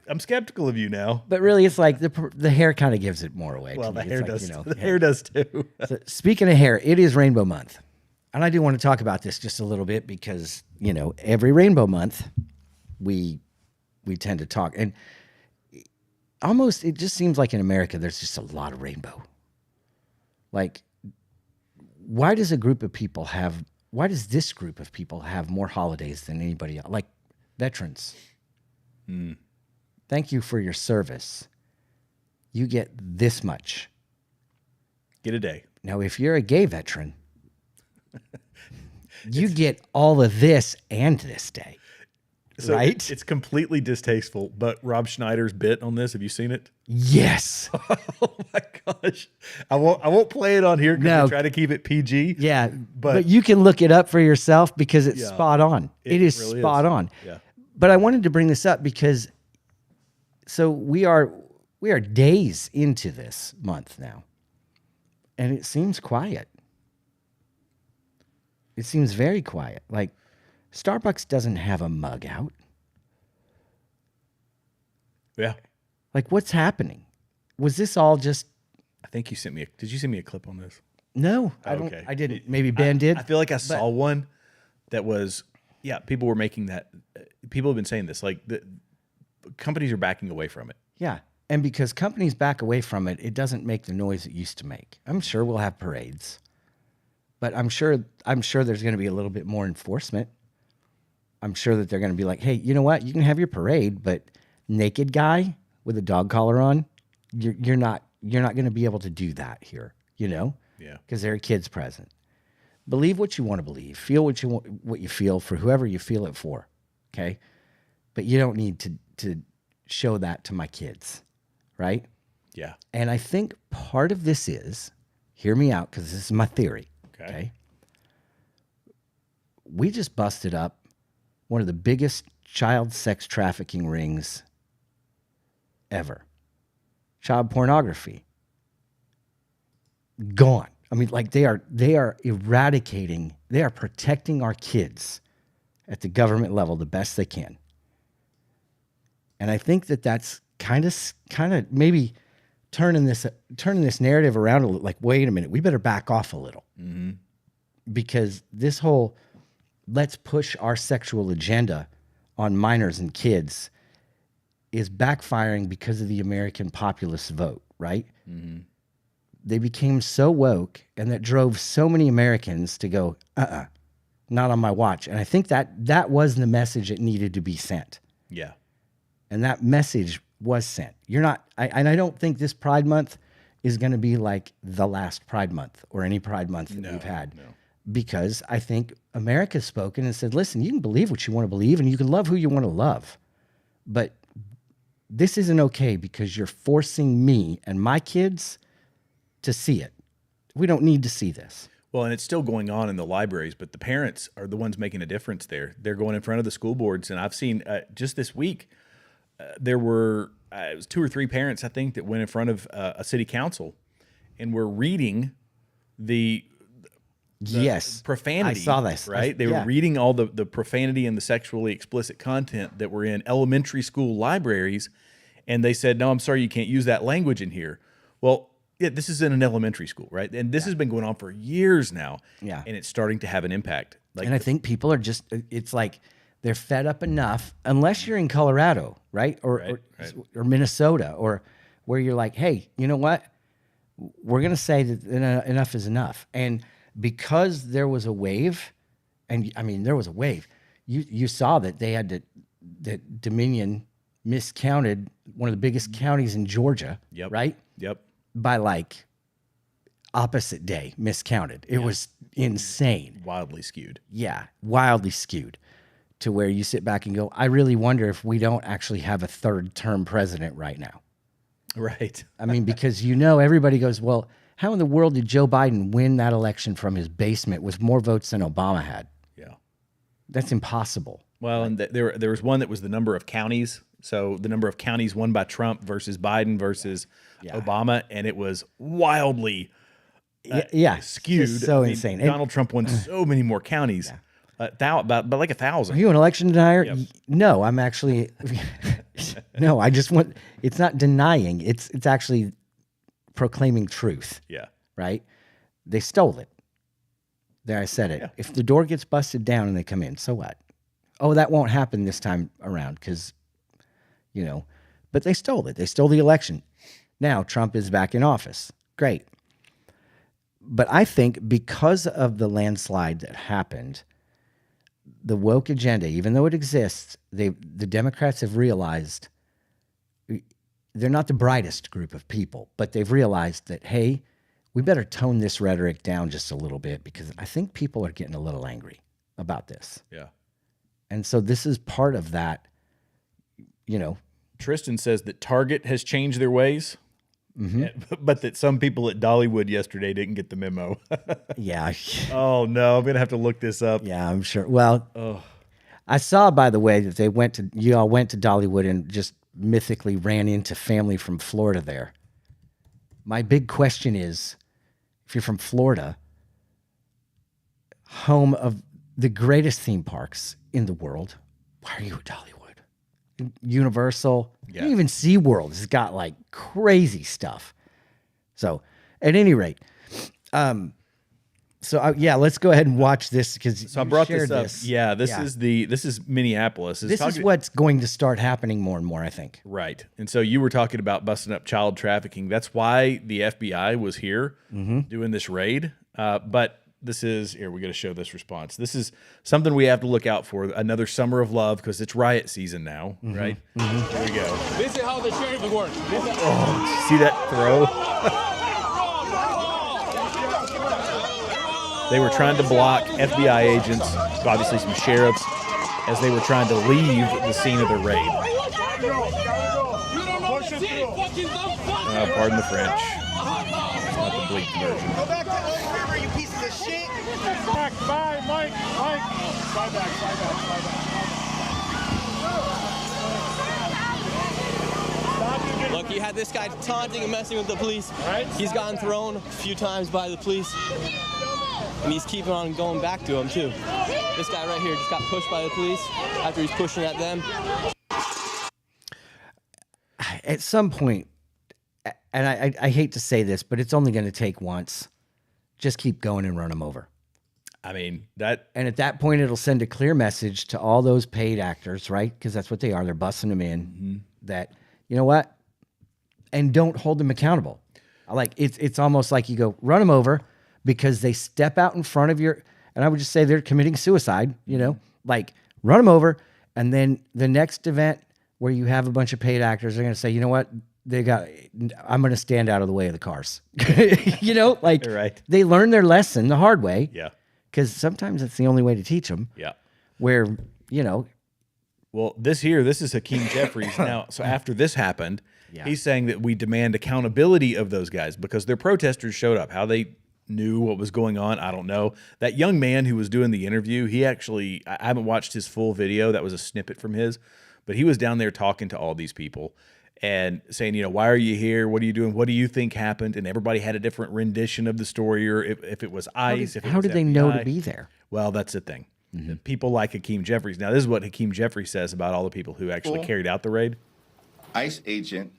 I'm skeptical of you now. But really, it's like the hair kind of gives it more away. Well, the hair like, does. The hair does too. So, speaking of hair, it is Rainbow Month. And I do want to talk about this just a little bit because, every Rainbow Month, we tend to talk. And almost, it just seems like in America, there's just a lot of rainbow. Like, why does this group of people have more holidays than anybody else? Like veterans. Thank you for your service. You get this much. Get a day. Now, if you're a gay veteran, you get all of this and this day. So right? It's completely distasteful. But Rob Schneider's bit on this, have you seen it? Yes. Oh my gosh. I won't play it on here because we try to keep it PG. Yeah. But you can look it up for yourself because it's spot on. It is really spot on. Yeah. But I wanted to bring this up because we are days into this month now. And it seems quiet. It seems very quiet. Like Starbucks doesn't have a mug out. Yeah. Like, what's happening? Was this all just... I think you sent me did you send me a clip on this? No, I didn't. Maybe Ben did. I feel like I saw one that was, people were making that. People have been saying this, like the companies are backing away from it. Yeah. And because companies back away from it, it doesn't make the noise it used to make. I'm sure we'll have parades, but I'm sure there's going to be a little bit more enforcement. I'm sure that they're going to be like, hey, you know what? You can have your parade, but naked guy with a dog collar on, you're not going to be able to do that here, you know? Yeah. Because there are kids present. Believe what you want to believe. Feel what you feel for whoever you feel it for, okay? But you don't need to show that to my kids, right? Yeah. And I think part of this is, hear me out because this is my theory, okay? We just busted up one of the biggest child sex trafficking rings ever. Child pornography. Gone. I mean, like they are eradicating, they are protecting our kids at the government level the best they can. And I think that that's kind of maybe turning this narrative around a little, like, wait a minute, we better back off a little. Mm-hmm. Because this whole let's push our sexual agenda on minors and kids is backfiring because of the American populist vote, right? Mm-hmm. They became so woke, and that drove so many Americans to go, not on my watch. And I think that was the message that needed to be sent. Yeah. And that message was sent. You're not, and I don't think this Pride Month is going to be like the last Pride Month or any Pride Month that we've had. No. Because I think America's spoken and said, listen, you can believe what you want to believe and you can love who you want to love. But this isn't okay because you're forcing me and my kids to see it. We don't need to see this. Well, and it's still going on in the libraries, but the parents are the ones making a difference there. They're going in front of the school boards. And I've seen just this week, there were it was 2 or 3 parents, I think, that went in front of a city council and were reading the profanity. I saw this. Right? They were reading all the profanity and the sexually explicit content that were in elementary school libraries. And they said, no, I'm sorry, you can't use that language in here. Well, yeah, this is in an elementary school, right? And this has been going on for years now. Yeah. And it's starting to have an impact. And I think people are just, it's like they're fed up enough, unless you're in Colorado, right? Or Minnesota, or where you're like, hey, you know what? We're going to say that enough is enough. And because there was a wave, and I mean, there was a wave, you saw that they had that Dominion miscounted one of the biggest counties in Georgia, right? Yep. By like opposite day, miscounted. It was insane. Wildly skewed. Yeah, wildly skewed to where you sit back and go, I really wonder if we don't actually have a third term president right now. Right. I mean, because everybody goes, well, how in the world did Joe Biden win that election from his basement with more votes than Obama had? Yeah. That's impossible. Well, and there was one that was the number of counties. So the number of counties won by Trump versus Biden versus Obama, and it was wildly skewed. Just so insane. Donald Trump won so many more counties, about like 1,000. Are you an election denier? Yep. No, I'm actually no. I just want. It's not denying. It's actually proclaiming truth. Yeah. Right. They stole it. There, I said it. Yeah. If the door gets busted down and they come in, so what? Oh, that won't happen this time around because. But they stole it. They stole the election. Now Trump is back in office. Great. But I think because of the landslide that happened, the woke agenda, even though it exists, the Democrats have realized they're not the brightest group of people, but they've realized that, hey, we better tone this rhetoric down just a little bit because I think people are getting a little angry about this. Yeah. And so this is part of that, you know. Tristan says that Target has changed their ways, but that some people at Dollywood yesterday didn't get the memo. Yeah. Oh, no. I'm going to have to look this up. Yeah, I'm sure. Well, I saw, by the way, that you all went to Dollywood and just mythically ran into family from Florida there. My big question is, if you're from Florida, home of the greatest theme parks in the world, why are you at Dollywood? Universal, even SeaWorld has got like crazy stuff. So, at any rate, let's go ahead and watch this because I brought this up. Yeah, this is Minneapolis. This is what's going to start happening more and more, I think. Right. And so you were talking about busting up child trafficking. That's why the FBI was here doing this raid. But this is, here, we got to show this response. This is something we have to look out for. Another summer of love because it's riot season now, right? Here we go. This is how the sheriff works. Oh, see that throw? They were trying to block FBI agents, obviously some sheriffs, as they were trying to leave the scene of the raid. Pardon the French. It's not the bleak version. Go back to the river, you pieces of shit. Bye, Mike. Slide back. Look, you had this guy taunting and messing with the police. He's gotten thrown a few times by the police. And he's keeping on going back to him, too. This guy right here just got pushed by the police after he's pushing at them. At some point, and I hate to say this, but it's only going to take once. Just keep going and run them over. I mean, that... And at that point, it'll send a clear message to all those paid actors, right? Because that's what they are. They're busting them in. That, you know what? And don't hold them accountable. Like, it's almost like you go, run them over, because they step out in front of your, and I would just say they're committing suicide, you know, like run them over. And then the next event where you have a bunch of paid actors, they're going to say, you know what, I'm going to stand out of the way of the cars, you know, like they learn their lesson the hard way. Yeah. Cause sometimes it's the only way to teach them. Yeah. Where, you know. Well, this is Hakeem Jeffries. Now, so after this happened, he's saying that we demand accountability of those guys because their protesters showed up. How they knew what was going on, I don't know. That young man who was doing the interview, he actually, I haven't watched his full video. That was a snippet from his, but he was down there talking to all these people and saying, you know, why are you here? What are you doing? What do you think happened? And everybody had a different rendition of the story, or if it was ICE. How did they know to be there? Well, that's the thing. People like Hakeem Jeffries. Now, this is what Hakeem Jeffries says about all the people who actually carried out the raid. ICE agent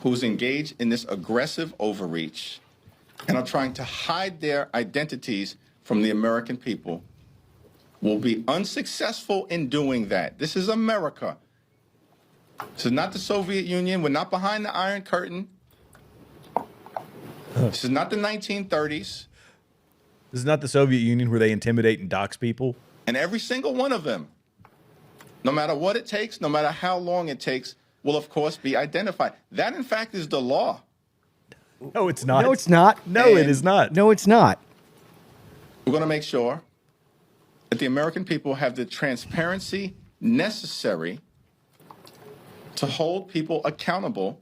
who's engaged in this aggressive overreach and are trying to hide their identities from the American people will be unsuccessful in doing that. This is America. This is not the Soviet Union. We're not behind the Iron Curtain. This is not the 1930s. This is not the Soviet Union where they intimidate and dox people. And every single one of them, no matter what it takes, no matter how long it takes, will of course be identified. That, in fact, is the law. No, it's not. No, it's not. No, it is not. No, it's not. We're going to make sure that the American people have the transparency necessary to hold people accountable.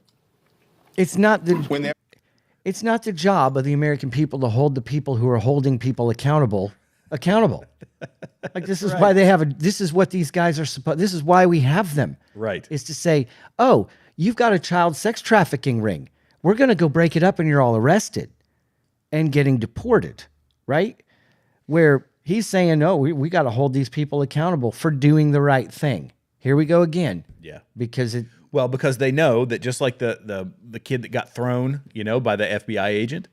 It's not the job of the American people to hold the people who are holding people accountable. Like, this is why they have this is what these guys are supposed, this is why we have them. Right. Is to say, oh, you've got a child sex trafficking ring. We're going to go break it up and you're all arrested and getting deported, right? Where he's saying, no, we got to hold these people accountable for doing the right thing. Here we go again. Yeah. Because they know that just like the kid that got thrown, you know, by the FBI agent,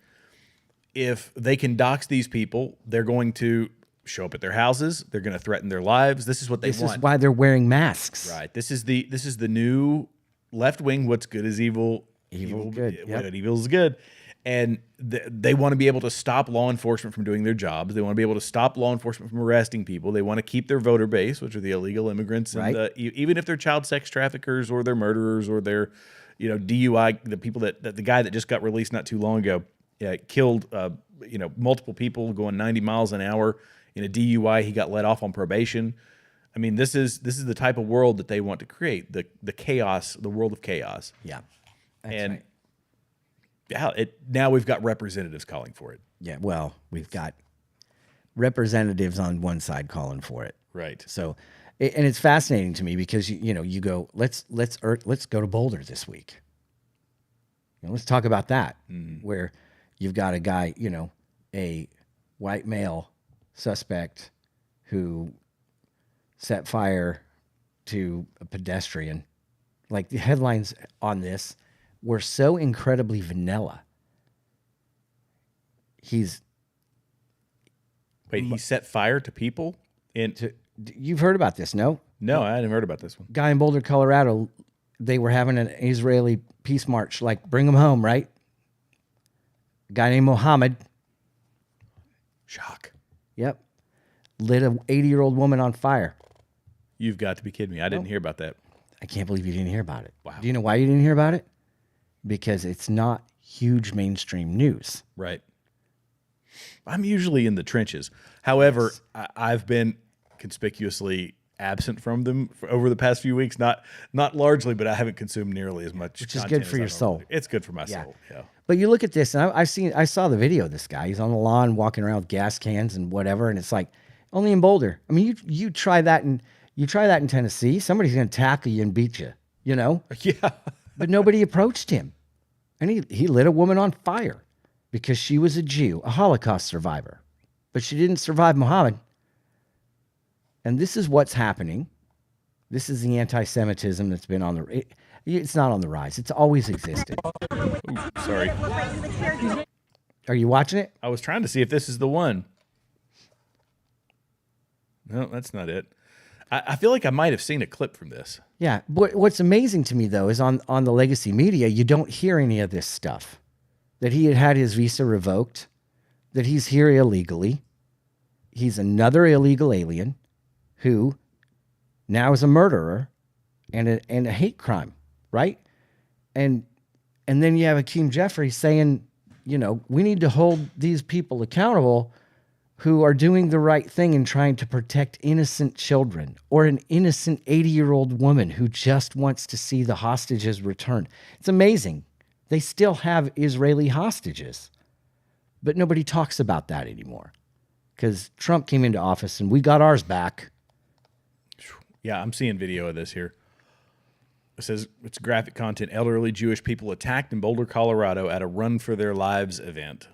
if they can dox these people, they're going to show up at their houses. They're going to threaten their lives. This is what they want. This is why they're wearing masks. Right. This is the new left wing. What's good is evil. Evil good. What evil is good. And they want to be able to stop law enforcement from doing their jobs. They want to be able to stop law enforcement from arresting people. They want to keep their voter base, which are the illegal immigrants, and even if they're child sex traffickers or they're murderers or they're, you know, DUI. The people that the guy that just got released not too long ago killed, you know, multiple people going 90 miles an hour in a DUI. He got let off on probation. I mean, this is the type of world that they want to create, the chaos, the world of chaos. Yeah. And now we've got representatives calling for it. Yeah, well, we've got representatives on one side calling for it. Right. So, and it's fascinating to me because you go, let's go to Boulder this week. Let's talk about that, where you've got a guy, a white male suspect who set fire to a pedestrian. Like, the headlines on this were so incredibly vanilla. He set fire to people? You've heard about this, no? No, I hadn't heard about this one. Guy in Boulder, Colorado, they were having an Israeli peace march, like, bring them home, right? A guy named Mohammed. Shock. Yep. Lit an 80-year-old woman on fire. You've got to be kidding me. I didn't hear about that. I can't believe you didn't hear about it. Wow. Do you know why you didn't hear about it? Because it's not huge mainstream news. Right. I'm usually in the trenches. However, yes. I've been conspicuously absent from them over the past few weeks. Not largely, but I haven't consumed nearly as much. Which is good for your soul. It's good for my soul. Yeah. But you look at this, and I saw the video of this guy. He's on the lawn walking around with gas cans and whatever, and it's like, only in Boulder. I mean, you try that in Tennessee, somebody's going to tackle you and beat you. Yeah. But nobody approached him, and he lit a woman on fire because she was a Jew, a Holocaust survivor, but she didn't survive Muhammad. And this is what's happening. This is the anti-Semitism that's been on the. It's not on the rise. It's always existed. Ooh, sorry. Are you watching it? I was trying to see if this is the one. No, that's not it. I feel like I might have seen a clip from this. Yeah. What's amazing to me, though, is on the legacy media, you don't hear any of this stuff. That he had his visa revoked, that he's here illegally. He's another illegal alien who now is a murderer and a hate crime, right? And then you have Hakeem Jeffries saying, we need to hold these people accountable who are doing the right thing and trying to protect innocent children or an innocent 80-year-old woman who just wants to see the hostages returned. It's amazing. They still have Israeli hostages, but nobody talks about that anymore because Trump came into office and we got ours back. Yeah, I'm seeing video of this here. It says it's graphic content. Elderly Jewish people attacked in Boulder, Colorado at a Run for Their Lives event.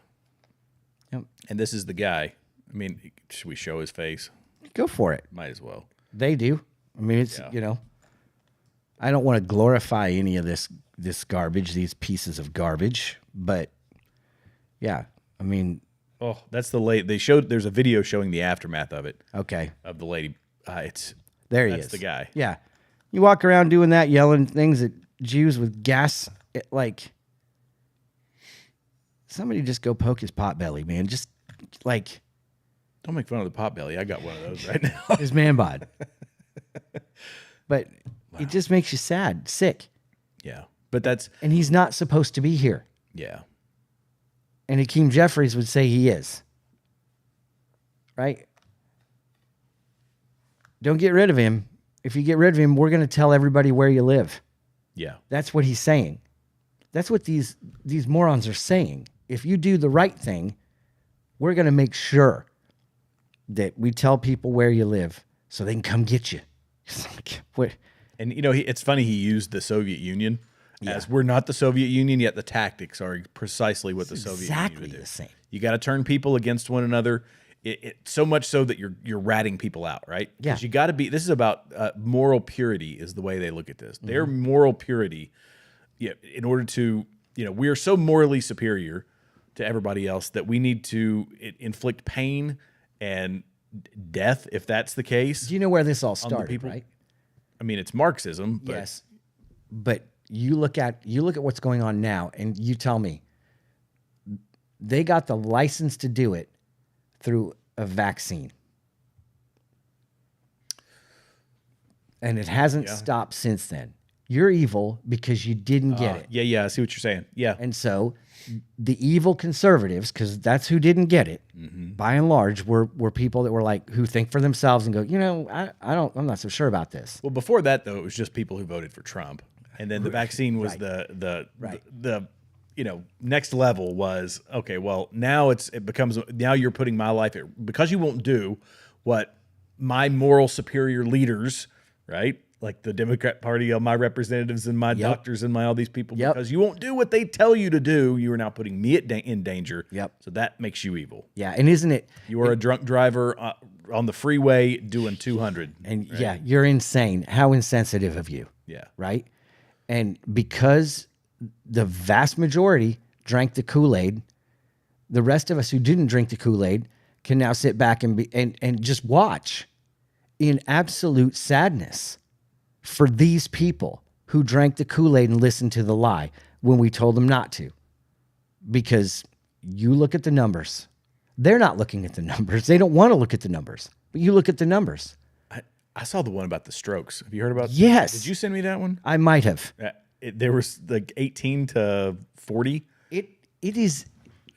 Yep. And this is the guy. I mean, should we show his face? Go for it. Might as well. They do. I mean, it's, I don't want to glorify any of this garbage, these pieces of garbage, but yeah, I mean. Oh, that's there's a video showing the aftermath of it. Okay. Of the lady. That's the guy. Yeah. You walk around doing that, yelling things at Jews with gas, like, somebody just go poke his pot belly, man. Just like. Don't make fun of the pot belly. I got one of those right now. His man bod. But it just makes you sad, sick. Yeah. But and he's not supposed to be here. Yeah. And Hakeem Jeffries would say he is. Right? Don't get rid of him. If you get rid of him, we're going to tell everybody where you live. Yeah. That's what he's saying. That's what these morons are saying. If you do the right thing, we're going to make sure that we tell people where you live so they can come get you. It's like, what? And, it's funny he used the Soviet Union as we're not the Soviet Union, yet the tactics are precisely what the Soviet Union would do. Exactly the same. You got to turn people against one another. It so much so that you're ratting people out, right? Yeah. Because you got to be. This is about moral purity, is the way they look at this. Their moral purity, in order to, we are so morally superior to everybody else that we need to inflict pain and death, if that's the case. Do you know where this all started, right? I mean, it's Marxism, but yes. But you look at what's going on now, and you tell me they got the license to do it through a vaccine. And it hasn't stopped since then. You're evil because you didn't get it. Yeah, I see what you're saying. Yeah. And so the evil conservatives, because that's who didn't get it, by and large, were people that were like, who think for themselves and go, I'm not so sure about this. Well, before that, though, it was just people who voted for Trump. And then the vaccine was the next level was, okay, well, now now you're putting my life because you won't do what my moral superior leaders, right? Like the Democrat Party, my representatives and my doctors and all these people, because you won't do what they tell you to do, you are now putting me in danger. Yep. So that makes you evil. Yeah, and isn't it? You are a drunk driver on the freeway doing 200. And you're insane. How insensitive of you. Yeah. Right? And because the vast majority drank the Kool-Aid, the rest of us who didn't drink the Kool-Aid can now sit back and just watch in absolute sadness for these people who drank the Kool-Aid and listened to the lie when we told them not to. Because you look at the numbers. They're not looking at the numbers. They don't want to look at the numbers. But you look at the numbers. I saw the one about the strokes. Have you heard about that? Yes. Did you send me that one? I might have. There was like 18 to 40. It is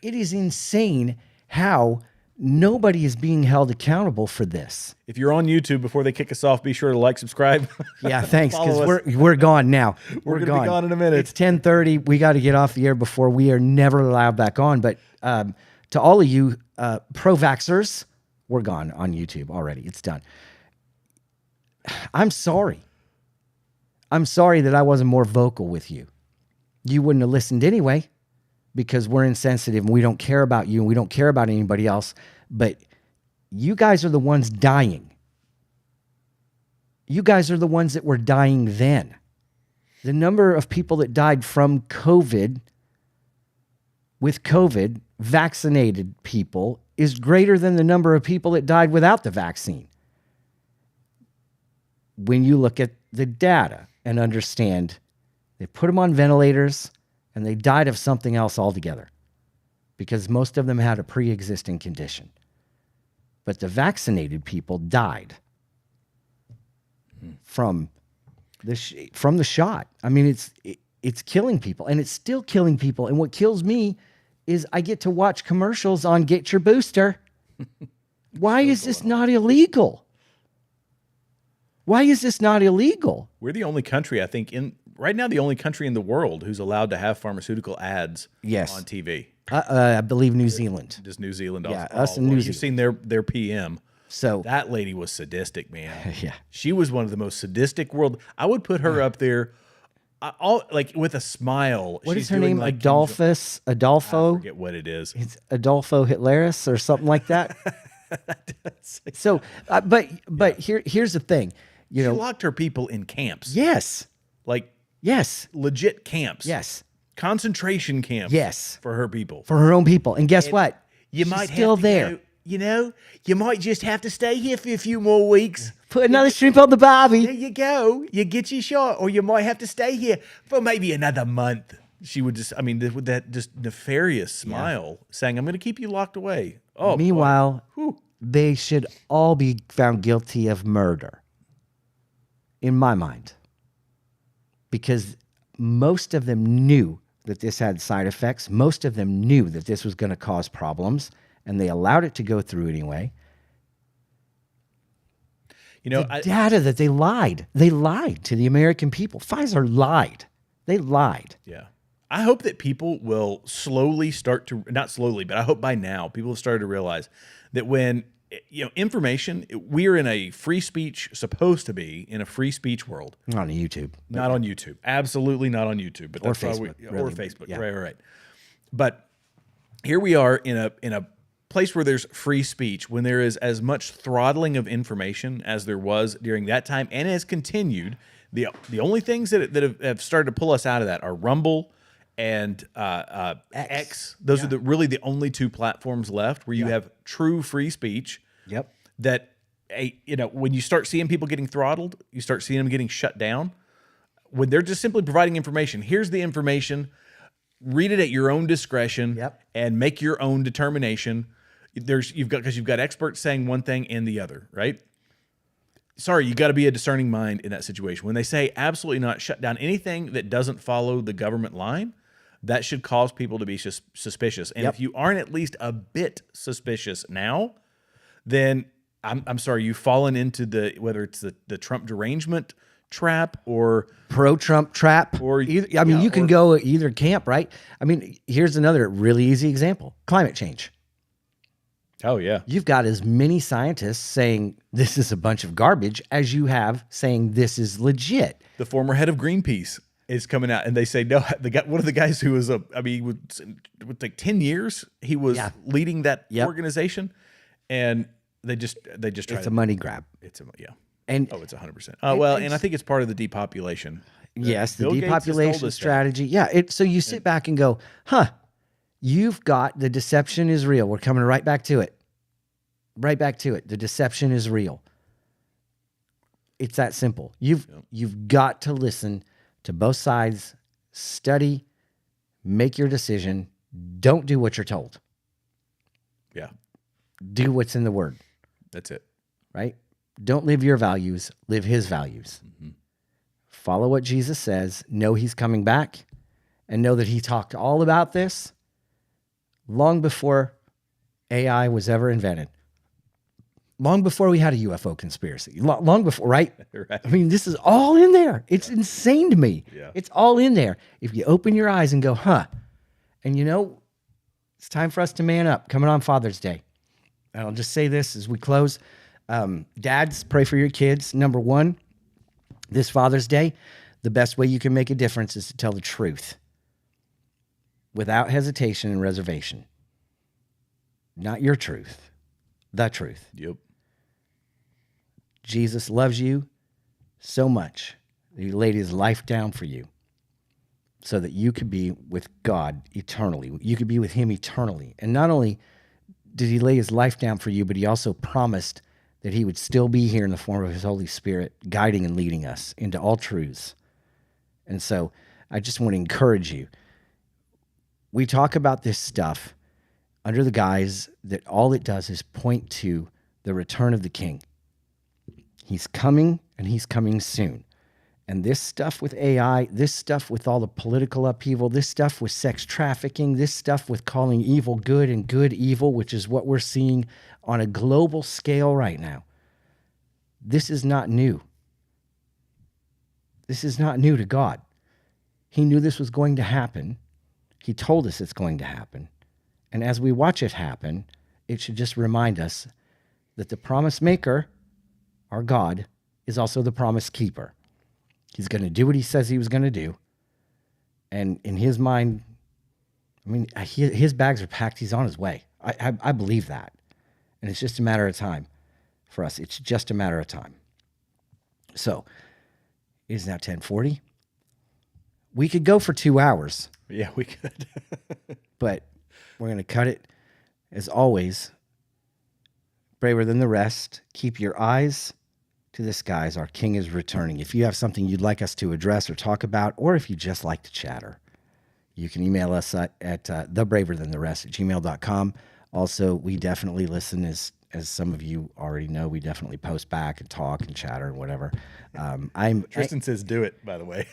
insane how nobody is being held accountable for this. If you're on YouTube, before they kick us off, be sure to like, subscribe. Yeah, thanks, because we're gone now. We're going to be gone in a minute. It's 10:30. We got to get off the air before we are never allowed back on. But to all of you pro-vaxxers, we're gone on YouTube already. It's done. I'm sorry. I'm sorry that I wasn't more vocal with you. You wouldn't have listened anyway, because we're insensitive and we don't care about you and we don't care about anybody else. But you guys are the ones dying. You guys are the ones that were dying then. The number of people that died from COVID, with COVID, vaccinated people, is greater than the number of people that died without the vaccine. When you look at the data and understand they put them on ventilators and they died of something else altogether, because most of them had a pre-existing condition. But the vaccinated people died from the shot. I mean, it's killing people, and it's still killing people. And what kills me is I get to watch commercials on Get Your Booster. Why is this not illegal? Why is this not illegal? We're the only country, I think, right now, the only country in the world who's allowed to have pharmaceutical ads on TV. I believe New Zealand. Just New Zealand. Yeah, us in New Zealand. You've seen their PM. So that lady was sadistic, man. Yeah. She was one of the most sadistic world. I would put her up there, like with a smile. What is her name? Adolfo? I forget what it is. It's Adolfo Hitleris or something like that. So, but here's the thing. She locked her people in camps. Yes. Yes. Legit camps. Yes. Concentration camps. Yes. For her people. For her own people. And guess what? She's might still there. You might just have to stay here for a few more weeks. Put another shrimp on the barbie. There you go. You get your shot. Or you might have to stay here for maybe another month. She would just, with that just nefarious smile, saying, I'm going to keep you locked away. Oh, meanwhile, they should all be found guilty of murder, in my mind. Because most of them knew that this had side effects. Most of them knew that this was going to cause problems, and they allowed it to go through anyway. The data that they lied to the American people. Pfizer lied. They lied. Yeah. I hope that people will slowly start to, not slowly, but I hope by now people have started to realize that when, information, we're in a free speech, supposed to be in a free speech world. Not on YouTube. Not on YouTube. Absolutely not on YouTube. But that's Facebook. Or Facebook. Yeah. Right. But here we are in a place where there's free speech, when there is as much throttling of information as there was during that time and has continued. The only things that have started to pull us out of that are Rumble and X. Those are really the only two platforms left where you have true free speech. Yep. That when you start seeing people getting throttled, you start seeing them getting shut down. When they're just simply providing information, here's the information. Read it at your own discretion and make your own determination. Because you've got experts saying one thing and the other, right? sorry, you got to be a discerning mind in that situation. When they say absolutely not, shut down anything that doesn't follow the government line, that should cause people to be suspicious. And if you aren't at least a bit suspicious now, then I'm sorry, you've fallen into whether it's the Trump derangement trap or pro-Trump trap, or either, I mean, you can go either camp, right? I mean, here's another really easy example: climate change. Oh yeah, you've got as many scientists saying this is a bunch of garbage as you have saying this is legit. The former head of Greenpeace is coming out, and they say no. One of the guys who was with like 10 years, he was leading that organization, and they just try it's a money grab. It's it's 100%. And I think it's part of the depopulation. Yes, the Bill Gates has told depopulation us strategy. Yeah, so you sit back and go, you've got the deception is real. We're coming right back to it. Right back to it. The deception is real. It's that simple. You've got to listen to both sides, study, make your decision. Don't do what you're told. Yeah. Do what's in the word. That's it. Right? Don't live your values, live his values. Mm-hmm. Follow what Jesus says, know he's coming back, and know that he talked all about this long before AI was ever invented. Long before we had a UFO conspiracy. Long before, right? Right. I mean, this is all in there. It's insane to me. Yeah. It's all in there. If you open your eyes and go, and it's time for us to man up, coming on Father's Day. And I'll just say this as we close. Dads, pray for your kids. Number one, this Father's Day, the best way you can make a difference is to tell the truth without hesitation and reservation. Not your truth, the truth. Yep. Jesus loves you so much that he laid his life down for you so that you could be with God eternally. You could be with him eternally. And not only did he lay his life down for you, but he also promised that he would still be here in the form of his Holy Spirit, guiding and leading us into all truths. And so I just want to encourage you. We talk about this stuff under the guise that all it does is point to the return of the King. He's coming, and he's coming soon. And this stuff with AI, this stuff with all the political upheaval, this stuff with sex trafficking, this stuff with calling evil good and good evil, which is what we're seeing on a global scale right now. This is not new. This is not new to God. He knew this was going to happen. He told us it's going to happen. And as we watch it happen, it should just remind us that the promise maker, our God, is also the promise keeper. He's going to do what he says he was going to do. And in his mind, I mean, his bags are packed. He's on his way. I believe that. And it's just a matter of time for us. It's just a matter of time. So it is now 10:40. We could go for 2 hours. Yeah, we could. But we're going to cut it. As always, braver than the rest. Keep your eyes to the skies. Our King is returning. If you have something you'd like us to address or talk about, or if you just like to chatter, you can email us at thebraverthantheRest@gmail.com. Also, we definitely listen, as some of you already know, we definitely post back and talk and chatter and whatever. Tristan says do it, by the way.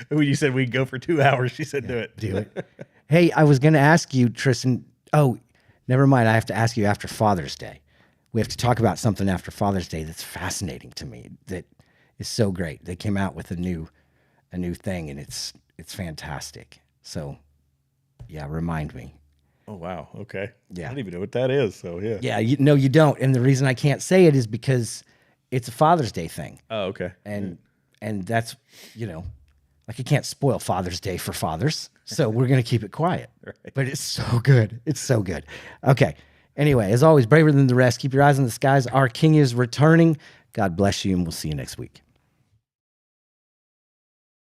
When you said we'd go for 2 hours, she said do it. Do it. Hey, I was going to ask you, Tristan. Oh, never mind. I have to ask you after Father's Day. We have to talk about something after Father's Day that's fascinating to me, that is so great. They came out with a new thing, and it's fantastic. So, yeah, remind me. Oh, wow. Okay. Yeah. I don't even know what that is. So, yeah. Yeah, you don't. And the reason I can't say it is because it's a Father's Day thing. Oh, okay. And that's, like I can't spoil Father's Day for fathers. So we're going to keep it quiet. Right. But it's so good. It's so good. Okay. Anyway, as always, braver than the rest. Keep your eyes on the skies. Our King is returning. God bless you, and we'll see you next week.